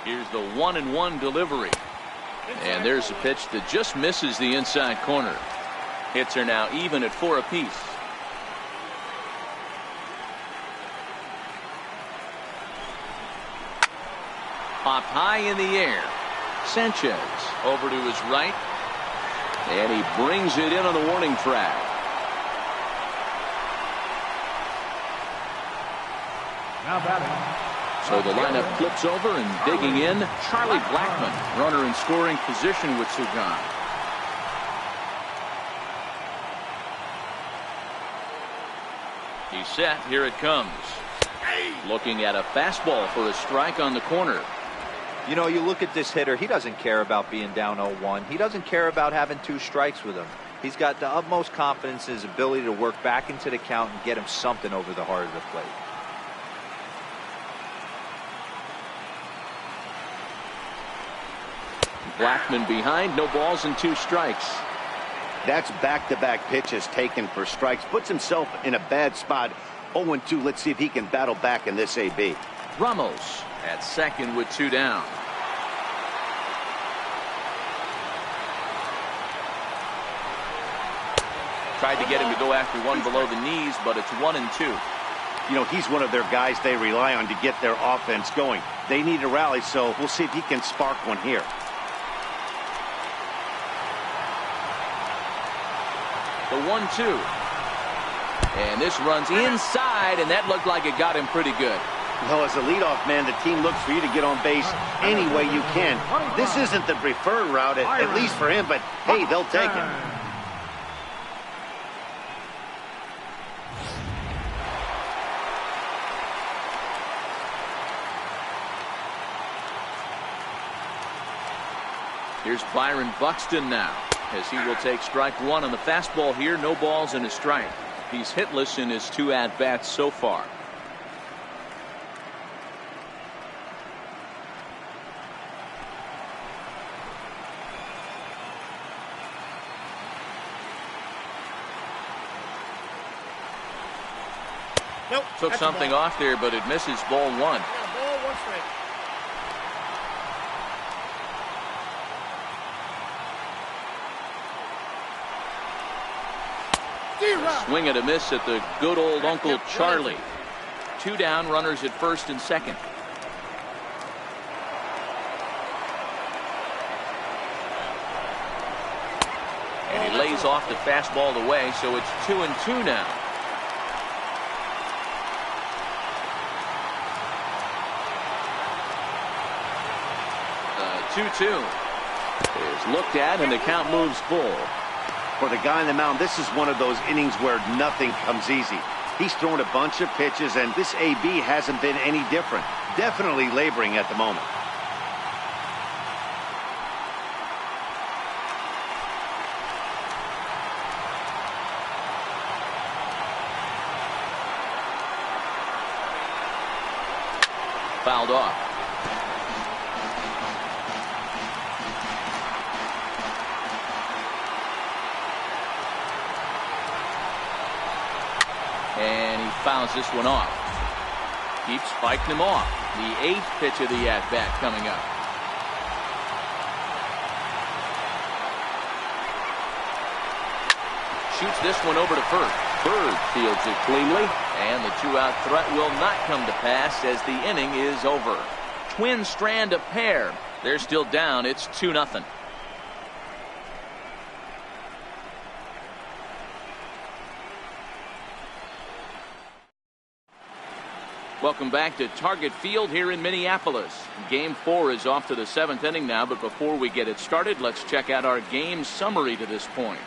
Here's the 1-1 delivery. And there's a pitch that just misses the inside corner. Hits are now even at 4 apiece. Popped high in the air. Sanchez over to his right. And he brings it in on the warning track. Now batting. So the lineup flips over and digging in, Charlie Blackmon, runner in scoring position with 2 gone. He's set. Here it comes. Looking at a fastball for a strike on the corner. You know, you look at this hitter, he doesn't care about being down 0-1. He doesn't care about having 2 strikes with him. He's got the utmost confidence in his ability to work back into the count and get him something over the heart of the plate. Blackmon behind, no balls and 2 strikes. That's back-to-back pitches taken for strikes. Puts himself in a bad spot. 0-2. Let's see if he can battle back in this AB. Ramos at second with 2 down. Tried to get him to go after one below the knees, but it's 1-2. You know, he's one of their guys they rely on to get their offense going. They need a rally, so we'll see if he can spark one here. The 1-2. And this runs inside, and that looked like it got him pretty good. Well, as a leadoff man, the team looks for you to get on base any way you can. This isn't the preferred route, at least for him, but hey, they'll take it. Here's Byron Buxton now, as he will take strike 1 on the fastball here. No balls and a strike. He's hitless in his 2 at-bats so far. Nope. Took something off there, but it misses. Ball 1. Ball 1 strike. Swing and a miss at the good old Uncle Charlie. 2 down, runners at first and second. And he lays off the fastball away, so it's 2-2 now. The 2-2 is looked at, and the count moves full. For the guy on the mound, this is one of those innings where nothing comes easy. He's thrown a bunch of pitches, and this AB hasn't been any different. Definitely laboring at the moment. Fouled off. And he fouls this one off. Keeps fighting him off. The 8th pitch of the at-bat coming up. Shoots this one over to first. Bird fields it cleanly, and the 2-out threat will not come to pass as the inning is over. Twins strand a pair. They're still down. It's 2-0. Welcome back to Target Field here in Minneapolis. Game 4 is off to the 7th inning now, but before we get it started, let's check out our game summary to this point.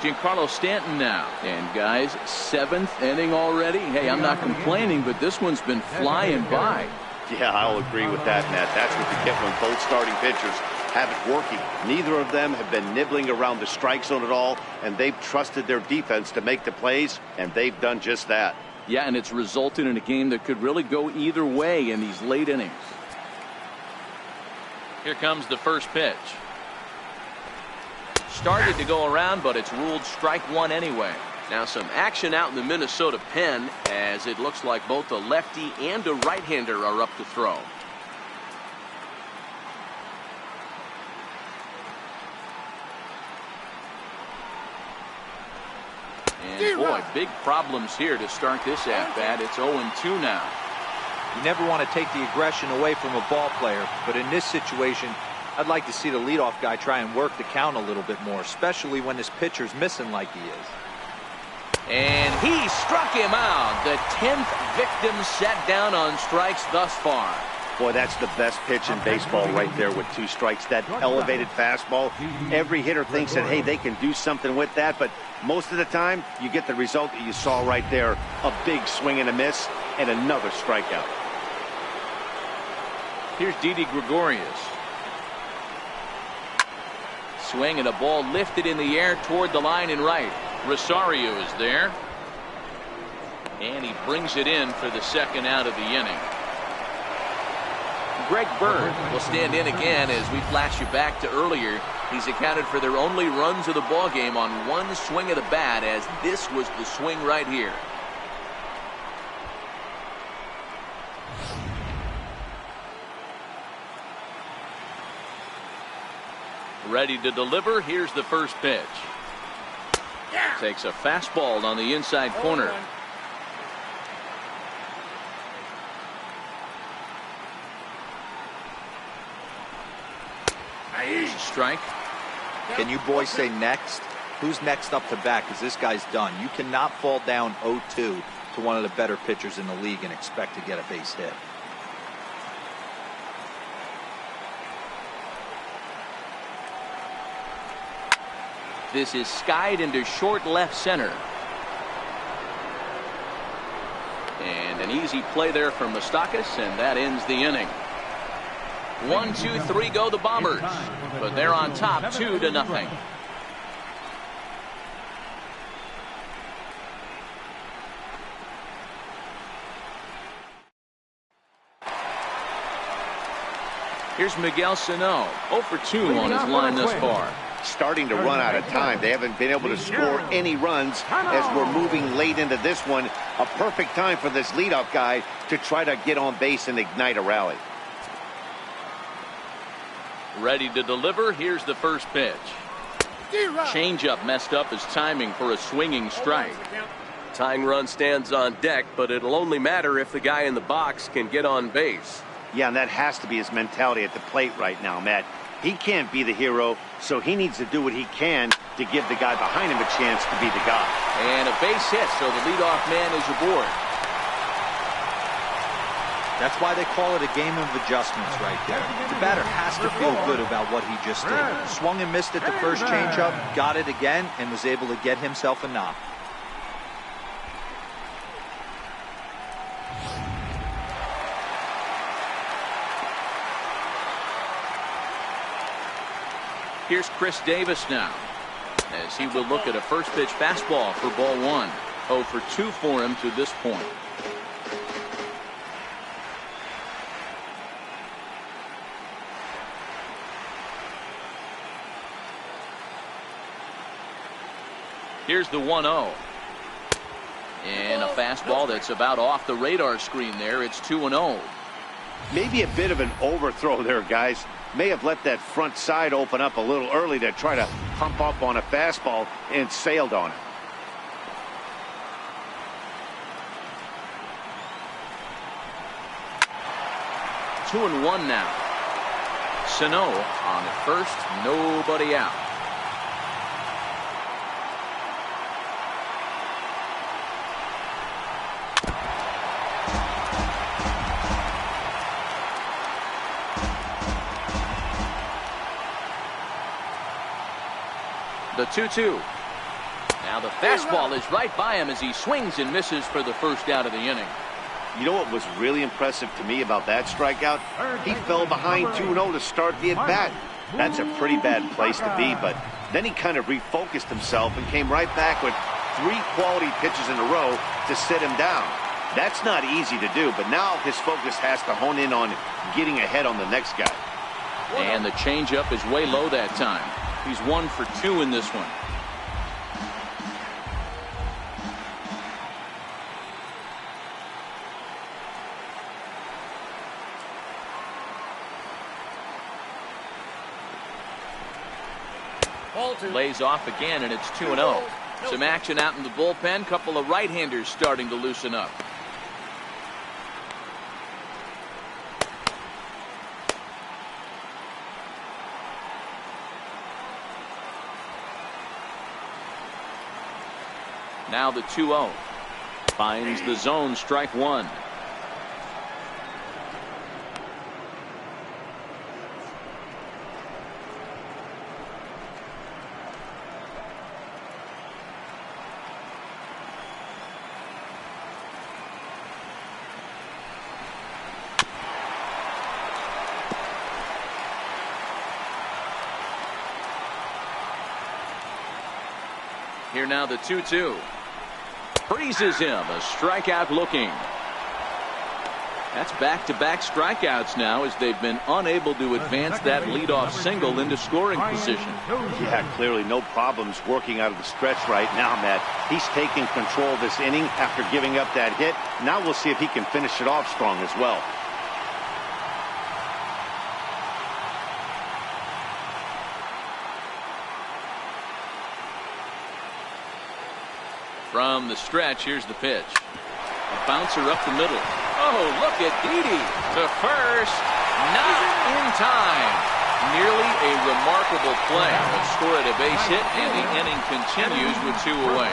Giancarlo Stanton now. And guys, 7th inning already. Hey, I'm not complaining, but this one's been flying by. Yeah, I'll agree with that, Matt. That's what you get when both starting pitchers have it working. Neither of them have been nibbling around the strike zone at all, and they've trusted their defense to make the plays, and they've done just that. Yeah, and it's resulted in a game that could really go either way in these late innings. Here comes the first pitch. Started to go around, but it's ruled strike 1 anyway. Now some action out in the Minnesota pen, as it looks like both a lefty and a right-hander are up to throw. And boy, big problems here to start this at-bat. It's 0-2 now. You never want to take the aggression away from a ball player, but in this situation, I'd like to see the leadoff guy try and work the count a little bit more, especially when this pitcher's missing like he is. And he struck him out. The 10th victim set down on strikes thus far. Boy, that's the best pitch in baseball right there with 2 strikes. That elevated fastball. Every hitter thinks that, hey, they can do something with that, but most of the time, you get the result that you saw right there. A big swing and a miss, and another strikeout. Here's Didi Gregorius. Swing and a ball lifted in the air toward the line and right. Rosario is there. And he brings it in for the second out of the inning. Greg Bird will stand in again as we flash you back to earlier. He's accounted for their only runs of the ball game on one swing of the bat, as this was the swing right here. Ready to deliver. Here's the first pitch. Takes a fastball on the inside corner. Strike. Can you boys say next? Who's next up to bat? Because this guy's done. You cannot fall down 0-2 to one of the better pitchers in the league and expect to get a base hit. This is skied into short left center. And an easy play there from Moustakas, and that ends the inning. 1, 2, 3 go the Bombers, but they're on top 2-0. Here's Miguel Sano, 0 for 2 on his line thus far. Starting to run out of time. They haven't been able to score any runs as we're moving late into this one. A perfect time for this leadoff guy to try to get on base and ignite a rally. Ready to deliver. Here's the first pitch. Changeup messed up his timing for a swinging strike. Tying run stands on deck, but it'll only matter if the guy in the box can get on base. Yeah, and that has to be his mentality at the plate right now, Matt. He can't be the hero, so he needs to do what he can to give the guy behind him a chance to be the guy. And a base hit, so the leadoff man is aboard. That's why they call it a game of adjustments right there. The batter has to feel good about what he just did. Swung and missed at the first changeup, got it again, and was able to get himself a knock. Here's Chris Davis now, as he will look at a first pitch fastball for ball 1. 0 for 2 for him to this point. Here's the 1-0. And a fastball that's about off the radar screen there. It's 2-0. Maybe a bit of an overthrow there, guys. May have let that front side open up a little early to try to pump up on a fastball and sailed on it. Two and one now. Sano on at first, nobody out. The 2-2. Now the fastball is right by him as he swings and misses for the first out of the inning. You know what was really impressive to me about that strikeout? He fell behind 2-0 to start the at-bat. That's a pretty bad place to be, but then he kind of refocused himself and came right back with 3 quality pitches in a row to sit him down. That's not easy to do, but now his focus has to hone in on getting ahead on the next guy. And the changeup is way low that time. He's 1 for 2 in this one. Ball 2. Lays off again, and it's 2-0. Some action out in the bullpen. Couple of right-handers starting to loosen up. Now the 2-0. Finds the zone, strike one. Here now the 2-2. Freezes him. A strikeout looking. That's back-to-back strikeouts now as they've been unable to advance that leadoff single into scoring position. Yeah, clearly no problems working out of the stretch right now, Matt. He's taking control of this inning after giving up that hit. Now we'll see if he can finish it off strong as well. From the stretch, here's the pitch. A bouncer up the middle. Oh, look at Didi to first. Not in time. Nearly a remarkable play. But scored a base hit, and the inning continues with 2 away.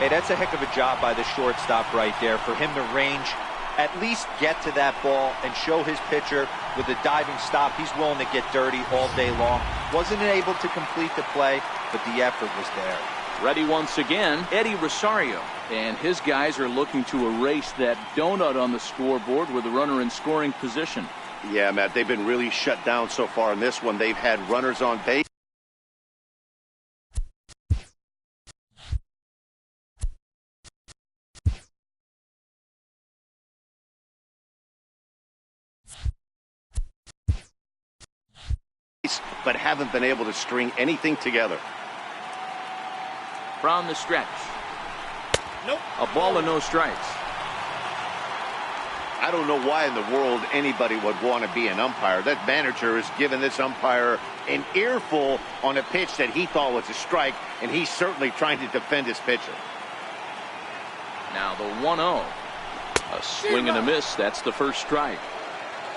Hey, that's a heck of a job by the shortstop right there. For him to range, at least get to that ball and show his pitcher with a diving stop. He's willing to get dirty all day long. Wasn't able to complete the play, but the effort was there. Ready once again, Eddie Rosario. And his guys are looking to erase that donut on the scoreboard with a runner in scoring position. Yeah, Matt, they've been really shut down so far in this one. They've had runners on base. But haven't been able to string anything together. From the stretch. Nope. A ball and no strikes. I don't know why in the world anybody would want to be an umpire. That manager has given this umpire an earful on a pitch that he thought was a strike, and he's certainly trying to defend his pitcher. Now the 1-0. A swing and a miss. That's the first strike.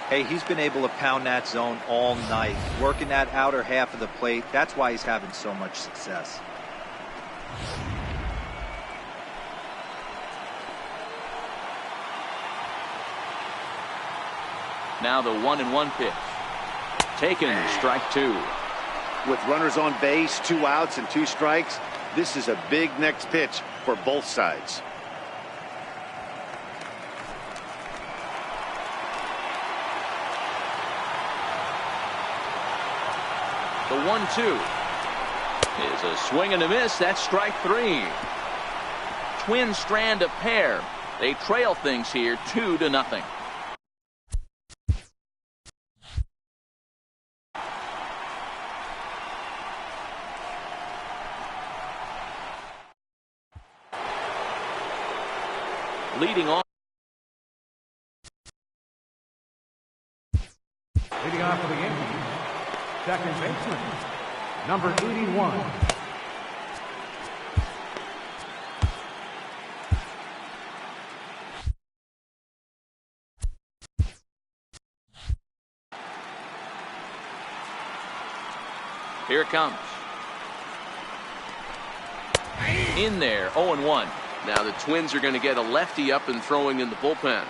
Hey, he's been able to pound that zone all night, working that outer half of the plate. That's why he's having so much success. Now the 1-1 pitch. Taken, strike two. With runners on base, 2 outs and 2 strikes, this is a big next pitch for both sides. The 1-2 is a swing and a miss. That's strike three. Twin strand a pair. They trail things here 2-0. Leading off. Leading off for the Yankees, second baseman, number 81. Here it comes. In there, 0-1. Now the Twins are going to get a lefty up and throwing in the bullpen.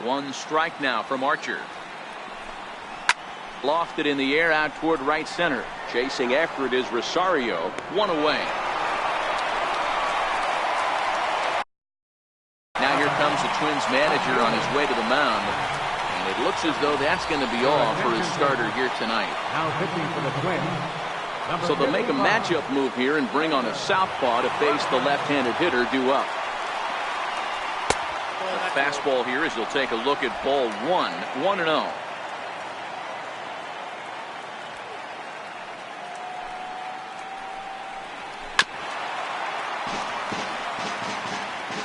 One strike now from Archer. Lofted in the air out toward right center. Chasing after it is Rosario. 1 away. Now here comes the Twins manager on his way to the mound. And it looks as though that's going to be all for his starter here tonight. Now pitching for the Twins. So they'll make a matchup move here and bring on a southpaw to face the left-handed hitter due up. The fastball here as he'll take a look at ball 1, 1-0.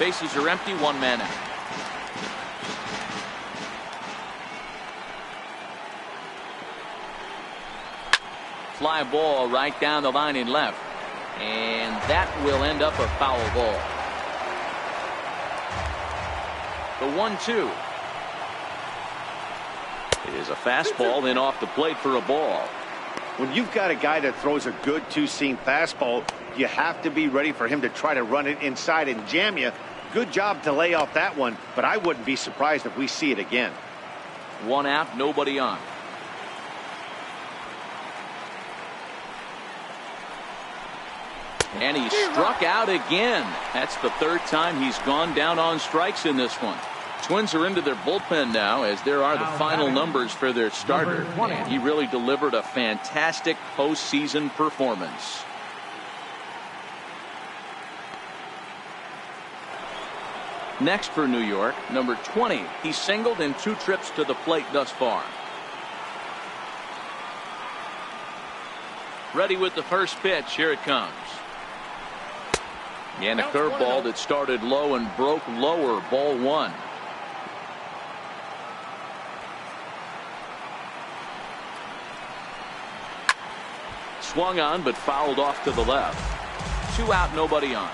Bases are empty, one man out. Fly ball right down the line in left. And that will end up a foul ball. The 1-2. It is a fastball, then off the plate for a ball. When you've got a guy that throws a good two-seam fastball, you have to be ready for him to try to run it inside and jam you. Good job to lay off that one, but I wouldn't be surprised if we see it again. One out, nobody on. And he struck out again. That's the third time he's gone down on strikes in this one. Twins are into their bullpen now, as there are the final numbers for their starter. And he really delivered a fantastic postseason performance. Next for New York, number 20. He singled in 2 trips to the plate thus far. Ready with the first pitch. Here it comes. And a curveball that started low and broke lower. Ball 1. Swung on but fouled off to the left. 2 out, nobody on.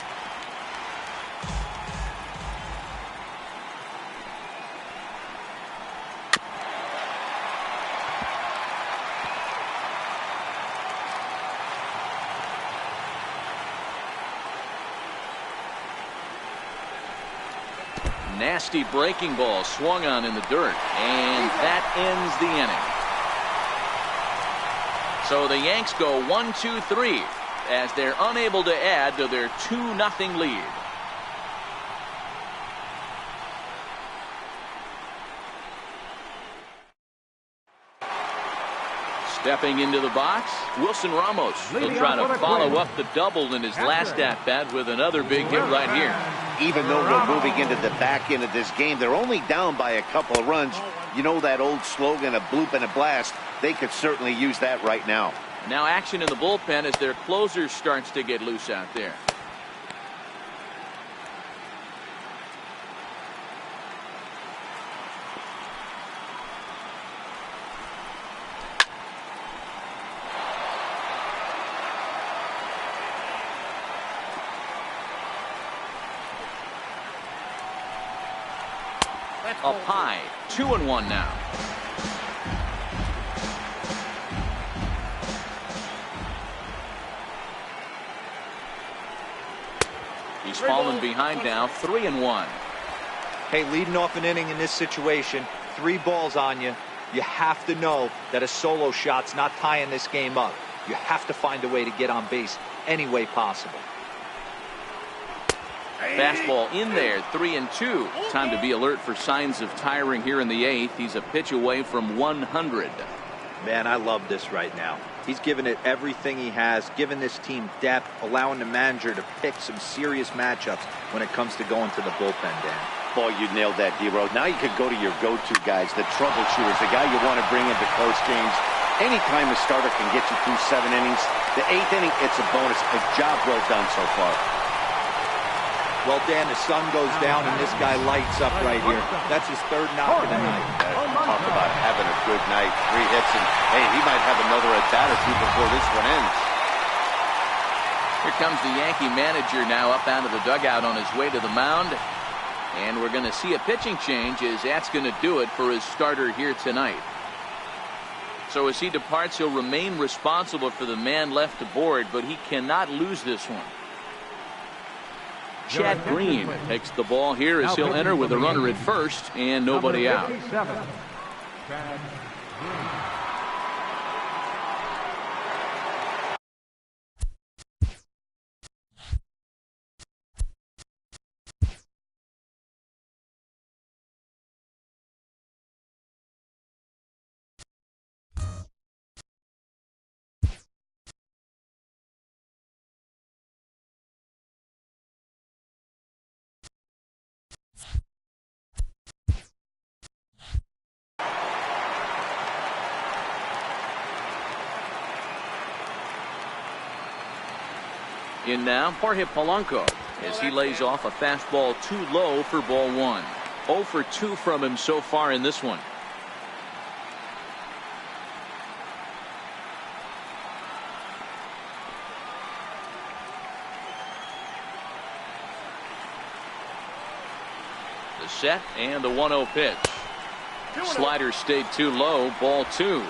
Nasty breaking ball swung on in the dirt, and that ends the inning. So the Yanks go 1-2-3 as they're unable to add to their 2-0 lead. Stepping into the box, Wilson Ramos will try to follow up the double in his last at-bat with another big hit right here. Even though we're moving into the back end of this game, they're only down by a couple of runs. You know that old slogan, a bloop and a blast. They could certainly use that right now. Now action in the bullpen as their closer starts to get loose out there. Up high, 2-1 now. He's fallen behind now, 3-1. Hey, leading off an inning in this situation, 3 balls on you. You have to know that a solo shot's not tying this game up. You have to find a way to get on base any way possible. Fastball in there, 3-2. Time to be alert for signs of tiring here in the 8th. He's a pitch away from 100. Man, I love this right now. He's given it everything he has, given this team depth, allowing the manager to pick some serious matchups when it comes to going to the bullpen, Dan. Boy, you nailed that, D-Road. Now you could go to your go-to guys, the troubleshooters, the guy you want to bring into close games. Anytime a starter can get you through 7 innings, the 8th inning, it's a bonus. A job well done so far. Well, Dan, the sun goes down and this guy lights up right here. That's his 3rd knock of the night. Talk about having a good night. 3 hits, and hey, he might have another at-bat or 2 before this one ends. Here comes the Yankee manager now up out of the dugout on his way to the mound. And we're going to see a pitching change, as that's going to do it for his starter here tonight. So as he departs, he'll remain responsible for the man left aboard, but he cannot lose this one. Chad Green takes the ball here as he'll enter with a runner at first and nobody out. In now, Jorge Polanco. as he lays off a fastball too low for ball one. 0 for 2 from him so far in this one. The set and the 1-0 pitch. Slider stayed too low. Ball 2.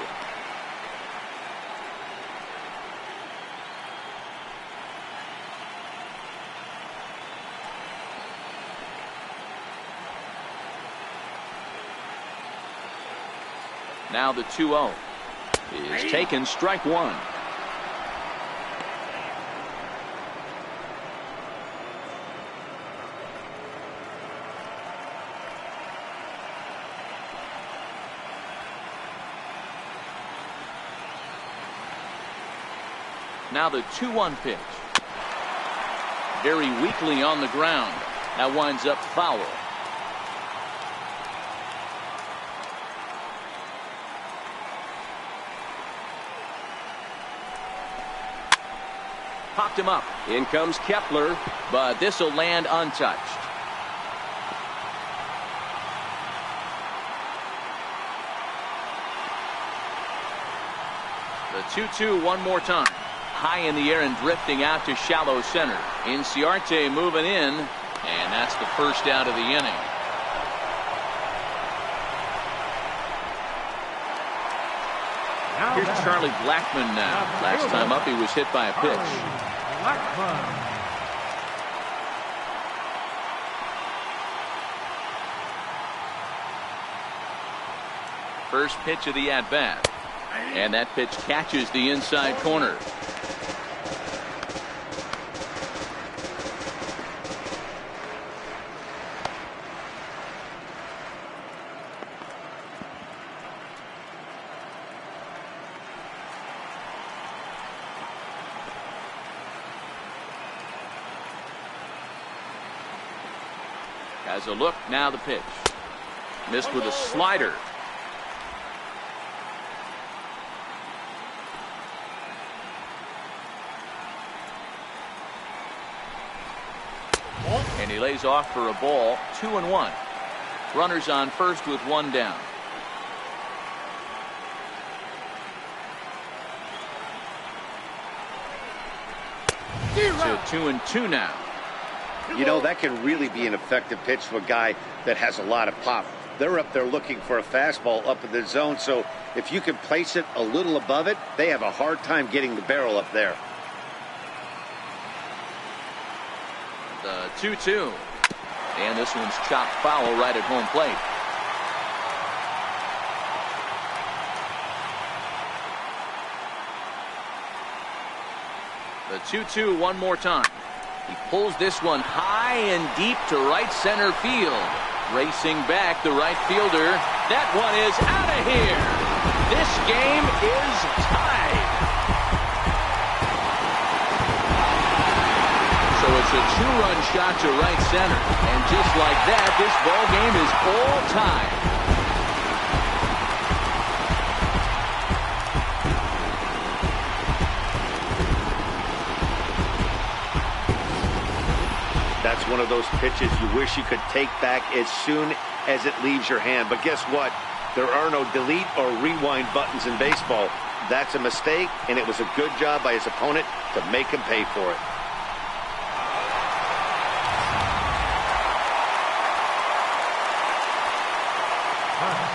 Now the 2-0 is taken, strike one. Now the 2-1 pitch. Very weakly on the ground. That winds up foul. Popped him up. In comes Kepler, but this will land untouched. The 2-2 one more time. High in the air and drifting out to shallow center. Inciarte moving in, and that's the first out of the inning. Here's Charlie Blackmon now. Last time up he was hit by a pitch. First pitch of the at-bat. And that pitch catches the inside corner. Has a look, now the pitch. Missed with a slider. And he lays off for a ball. 2-1. Runners on first with one down. So 2-2 now. You know, that can really be an effective pitch to a guy that has a lot of pop. They're up there looking for a fastball up in the zone, so if you can place it a little above it, they have a hard time getting the barrel up there. The 2-2. And this one's chopped foul right at home plate. The 2-2 one more time. He pulls this one high and deep to right center field. Racing back the right fielder. That one is out of here. This game is tied. So it's a 2-run shot to right center. And just like that, this ball game is all tied. That's one of those pitches you wish you could take back as soon as it leaves your hand. But guess what? There are no delete or rewind buttons in baseball. That's a mistake, and it was a good job by his opponent to make him pay for it.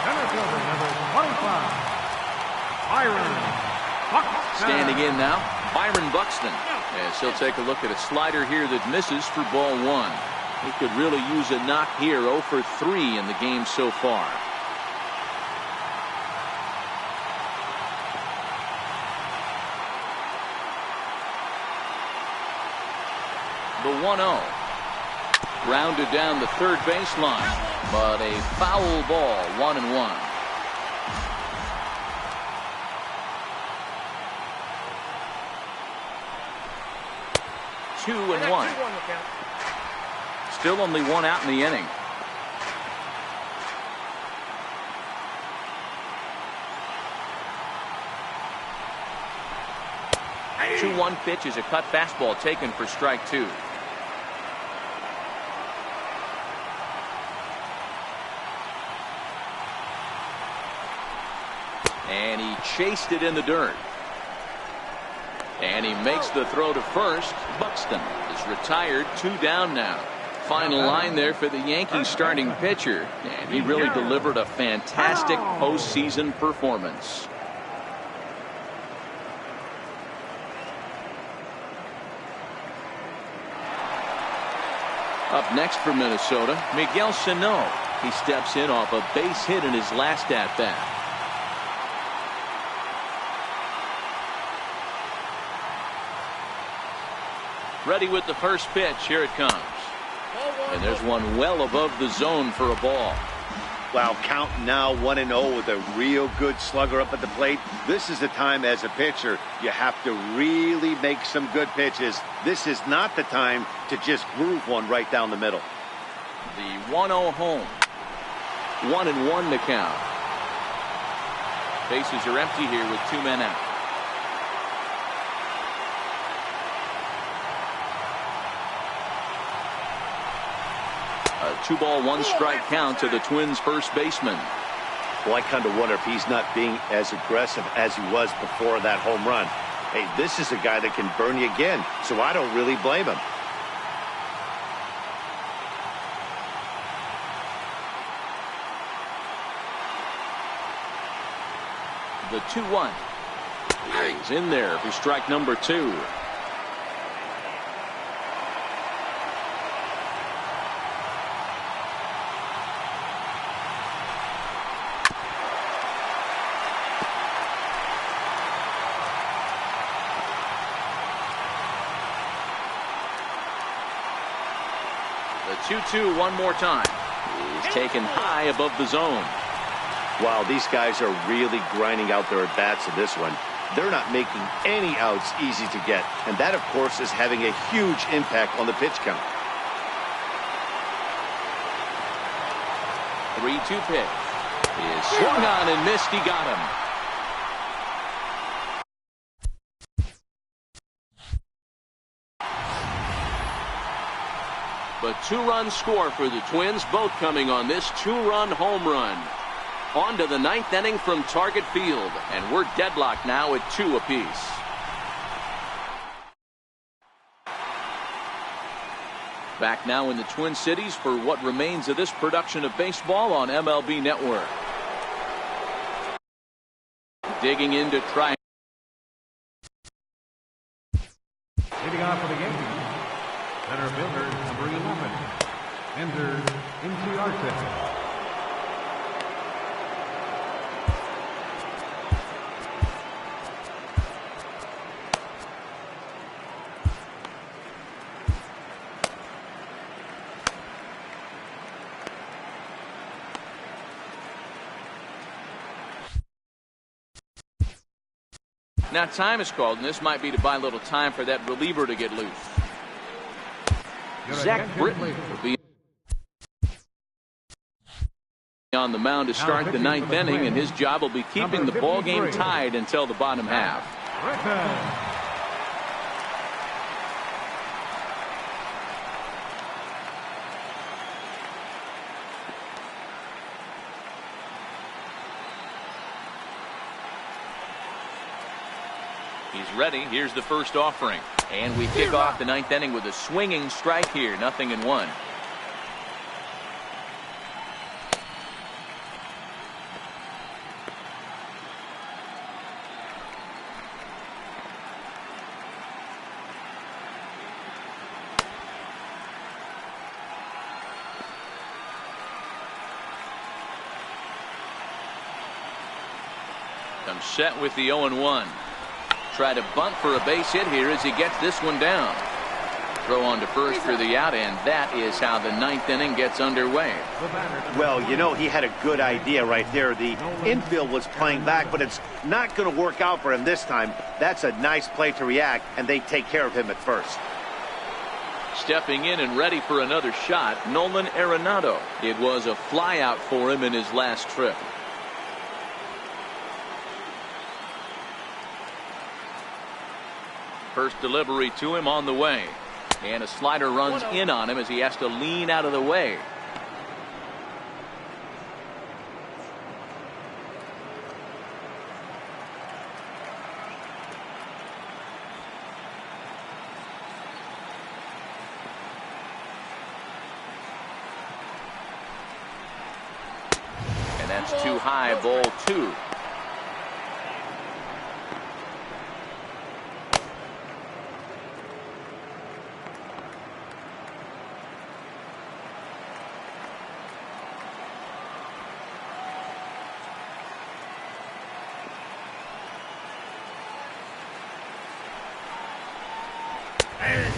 Center fielder number 25, Byron Buxton. Standing in now, Byron Buxton. As he'll take a look at a slider here that misses for ball one. He could really use a knock here. 0 for 3 in the game so far. The 1-0. Rounded down the third baseline, but a foul ball. 1-1. Two and one. Still only one out in the inning. The 2-1 pitch is a cut fastball taken for strike two. And he chased it in the dirt. And he makes the throw to first. Buxton is retired. 2 down now. Final line there for the Yankees starting pitcher. And he really delivered a fantastic postseason performance. Up next for Minnesota, Miguel Sano. He steps in off a base hit in his last at-bat. Ready with the first pitch. Here it comes. And there's one well above the zone for a ball. Wow, count now 1-0 with a real good slugger up at the plate. This is the time as a pitcher you have to really make some good pitches. This is not the time to just groove one right down the middle. The 1-0 home. 1-1 to count. Bases are empty here with 2 men out. A 2-ball 1-strike count to the Twins' first baseman. Well, I kind of wonder if he's not being as aggressive as he was before that home run. Hey, this is a guy that can burn you again, so I don't really blame him. The 2-1 is in there for strike number 2. The 2-2 one more time. He's taken high above the zone. Wow, these guys are really grinding out their at-bats in this one. They're not making any outs easy to get. And that, of course, is having a huge impact on the pitch count. 3-2 pitch. Is swung on and missed. He got him. But 2-run score for the Twins, both coming on this 2-run home run. On to the 9th inning from Target Field, and we're deadlocked now at 2 apiece. Back now in the Twin Cities for what remains of this production of baseball on MLB Network. Digging in to try. Leading off for the Yankees, center fielder number 11, Ender Inciarte. Now time is called, and this might be to buy a little time for that reliever to get loose. Zach Britton will be on the mound to start the 9th inning, and his job will be keeping the ball game tied until the bottom half. He's ready. Here's the first offering. And we kick off the 9th inning with a swinging strike here. 0-1. Comes set with the 0-1. Try to bunt for a base hit here as he gets this one down. Throw on to first for the out, and that is how the 9th inning gets underway. Well, you know, he had a good idea right there. The infield was playing back, but it's not going to work out for him this time. That's a nice play to react, and they take care of him at first. Stepping in and ready for another shot, Nolan Arenado. It was a flyout for him in his last trip. First delivery to him on the way. And a slider runs in on him as he has to lean out of the way. That's too high, ball 2.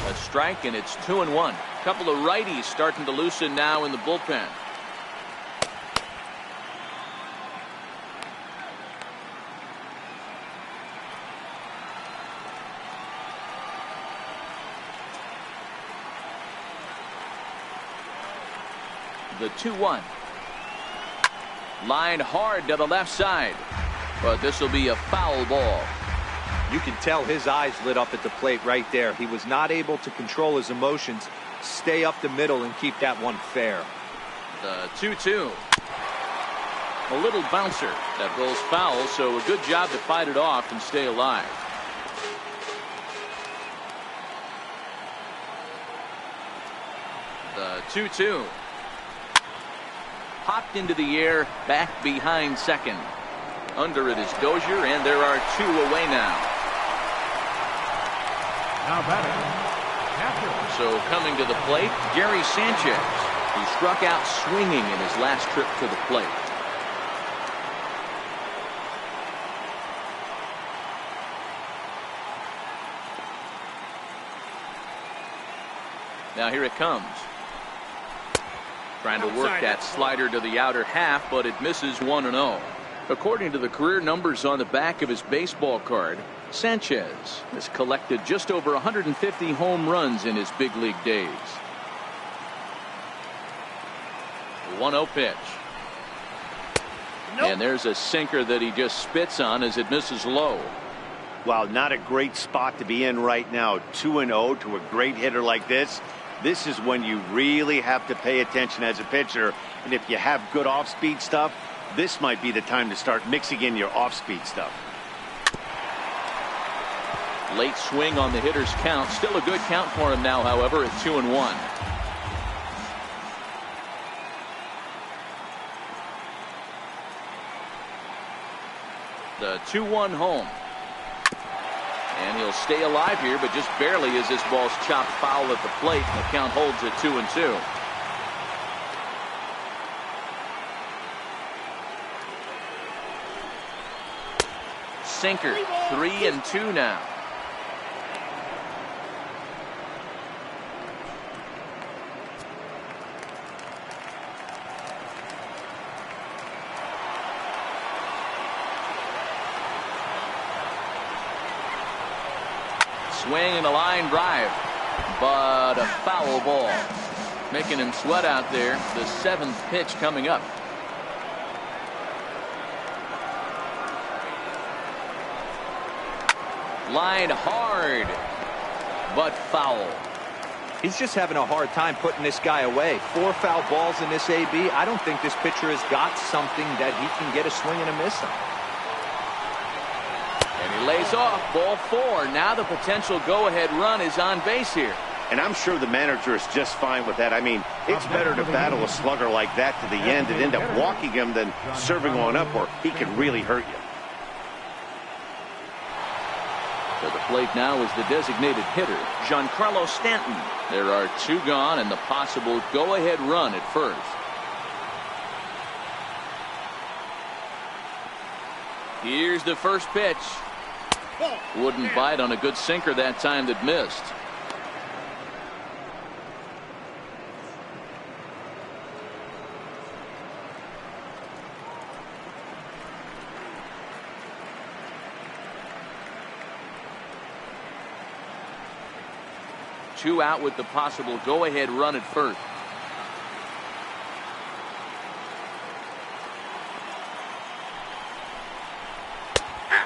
A strike, and it's 2-1. Couple of righties starting to loosen now in the bullpen. The 2-1. Line hard to the left side, but this will be a foul ball. You can tell his eyes lit up at the plate right there. He was not able to control his emotions, stay up the middle, and keep that one fair. The 2-2. A little bouncer that rolls foul, so a good job to fight it off and stay alive. The 2-2. Popped into the air, back behind second. Under it is Dozier, and there are 2 away now. Now batting, catcher. So coming to the plate, Gary Sanchez, who struck out swinging in his last trip to the plate. Now here it comes. Trying to work that slider to the outer half, but it misses 1-0. According to the career numbers on the back of his baseball card, Sanchez has collected just over 150 home runs in his big league days. 1-0 pitch. Nope. And there's a sinker that he just spits on as it misses low. Wow, not a great spot to be in right now. 2-0 to a great hitter like this. This is when you really have to pay attention as a pitcher. And if you have good off-speed stuff, this might be the time to start mixing in your off-speed stuff. Late swing on the hitter's count. Still a good count for him now, however, at 2-1. The 2-1 home. And he'll stay alive here, but just barely as this ball's chopped foul at the plate. The count holds at 2-2. Sinker, 3-2 now. Swing and a line drive, but a foul ball. Making him sweat out there. The 7th pitch coming up. Line hard, but foul. He's just having a hard time putting this guy away. 4 foul balls in this AB. I don't think this pitcher has got something that he can get a swing and a miss on. And he lays off, ball 4. Now the potential go-ahead run is on base here. And I'm sure the manager is just fine with that. I mean, it's better to battle a slugger like that to the end and end up walking him than serving one up, or he could really hurt you. To the plate now is the designated hitter, Giancarlo Stanton. There are 2 gone and the possible go-ahead run at first. Here's the first pitch. Wouldn't bite on a good sinker that time that missed. Two out with the possible go-ahead run at first.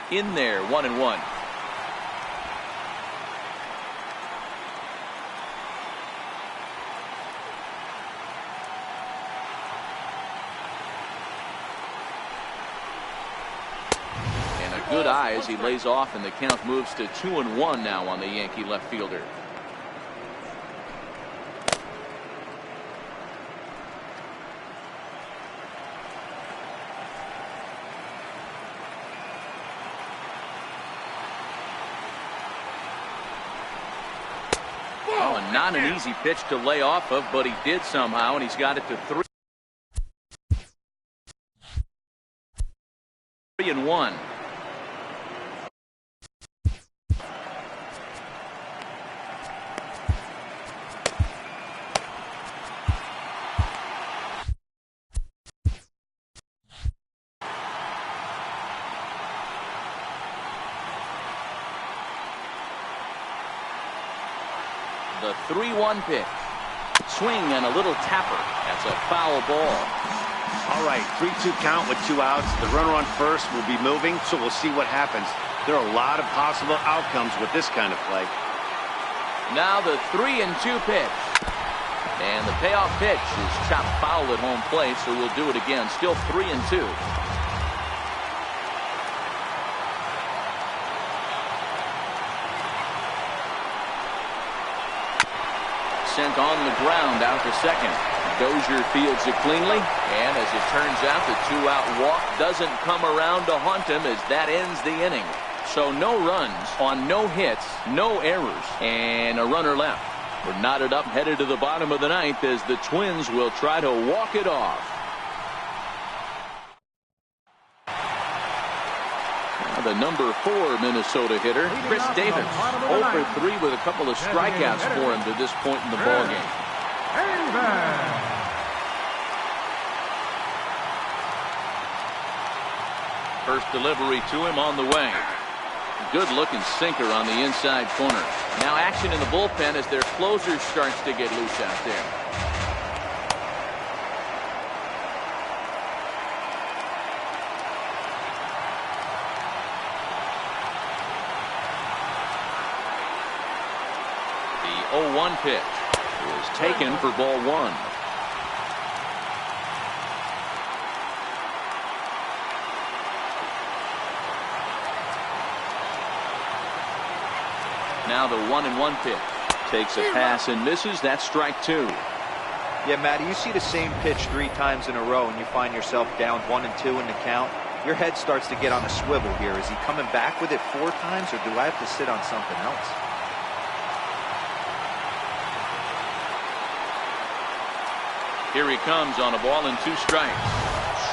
In there, 1-1. And a good eye as he lays off, and the count moves to 2-1 now on the Yankee left fielder. and not an easy pitch to lay off of, but he did somehow, and he's got it to 3-1. The 3-1 pitch. Swing and a little tapper. That's a foul ball. All right, 3-2 count with 2 outs. The runner on first will be moving, so we'll see what happens. There are a lot of possible outcomes with this kind of play. Now the 3-2 pitch. And the payoff pitch is chopped foul at home plate, so we'll do it again. Still 3-2. Sent on the ground out to second. Dozier fields it cleanly, and as it turns out, the 2-out walk doesn't come around to haunt him as that ends the inning. So no runs on no hits, no errors, and a runner left. We're knotted up, headed to the bottom of the ninth as the Twins will try to walk it off. The number 4 Minnesota hitter, Chris Davis, 0 for 3 with a couple of strikeouts for him to this point in the ballgame. First delivery to him on the way. Good looking sinker on the inside corner. Now action in the bullpen as their closer starts to get loose out there. The 0-1 pitch is taken for ball 1. Now the 1-1 pitch. Takes a pass and misses. That's strike 2. Yeah, Matt, you see the same pitch 3 times in a row and you find yourself down 1-2 in the count. Your head starts to get on a swivel here. Is he coming back with it 4 times, or do I have to sit on something else? Here he comes on a ball and 2 strikes.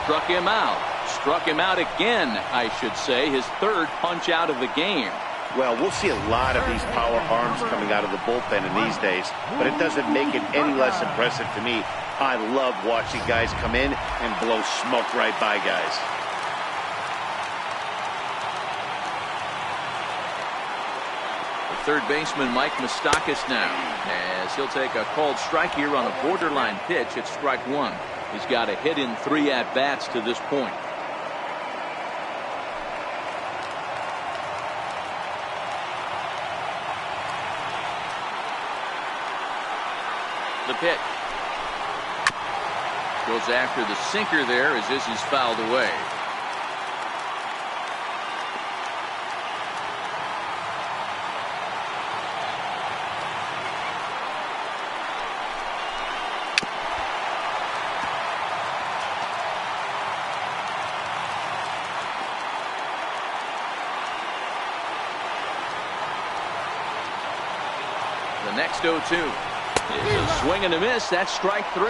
Struck him out. Struck him out again, I should say. His 3rd punch out of the game. Well, we'll see a lot of these power arms coming out of the bullpen in these days, but it doesn't make it any less impressive to me. I love watching guys come in and blow smoke right by guys. The third baseman, Mike Moustakas now, as he'll take a called strike here on a borderline pitch at strike 1. He's got a hit in 3 at-bats to this point. The pitch. Goes after the sinker there as this is fouled away. The next 0-2. Is a swing and a miss. That's strike 3.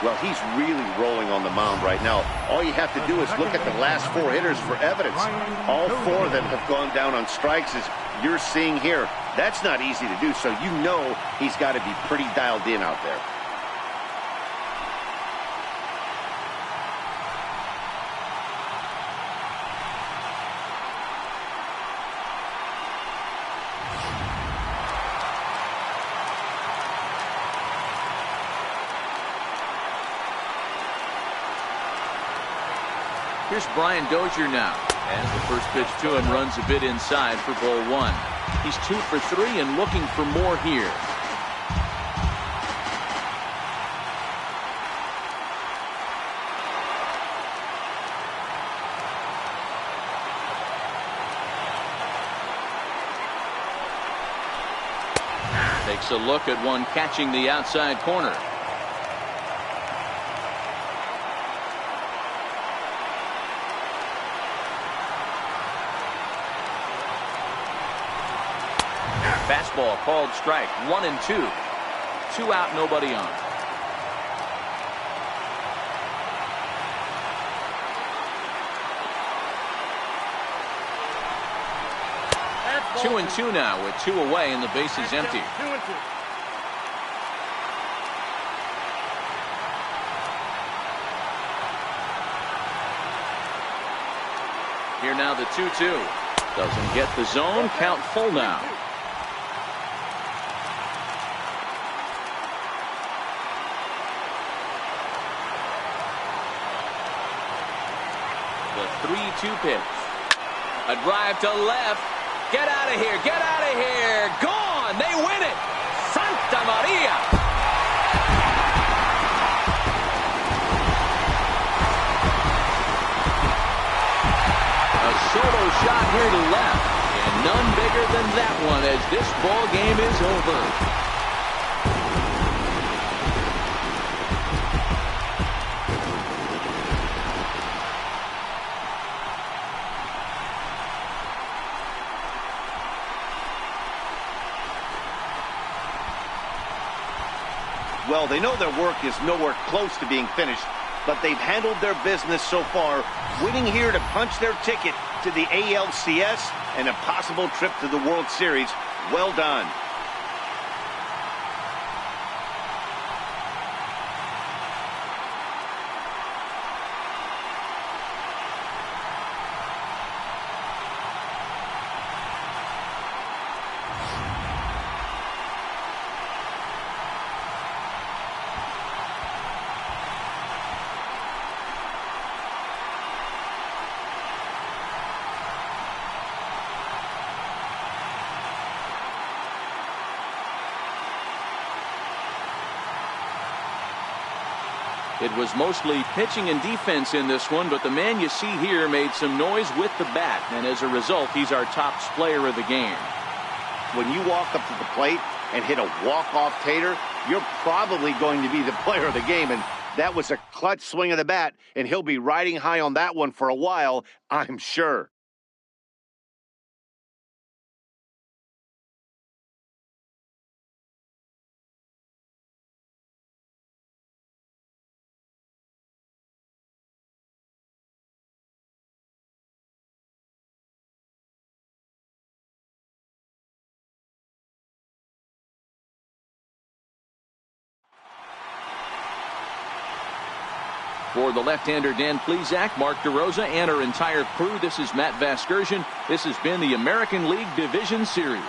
Well, he's really rolling on the mound right now. All you have to do is look at the last 4 hitters for evidence. All 4 of them have gone down on strikes, as you're seeing here. That's not easy to do, so you know he's got to be pretty dialed in out there. Here's Brian Dozier now. As the first pitch to him runs a bit inside for ball 1. He's 2 for 3 and looking for more here. Takes a look at one catching the outside corner. Fastball called strike. 1-2. 2 out, nobody on. 2-2 now with 2 away and the bases empty. 2-2. Here now the 2-2. Doesn't get the zone. Count full now. The 3-2 pitch. A drive to left. Get out of here. Get out of here. Gone. They win it. Santa Maria. A solo shot here to left. And none bigger than that one as this ball game is over. Well, they know their work is nowhere close to being finished, but they've handled their business so far, winning here to punch their ticket to the ALCS and a possible trip to the World Series. Well done. It was mostly pitching and defense in this one, but the man you see here made some noise with the bat, and as a result, he's our top player of the game. When you walk up to the plate and hit a walk-off tater, you're probably going to be the player of the game, and that was a clutch swing of the bat, and he'll be riding high on that one for a while, I'm sure. For the left-hander Dan Plesac, Mark DeRosa, and our entire crew, this is Matt Vasgersian. This has been the American League Division Series.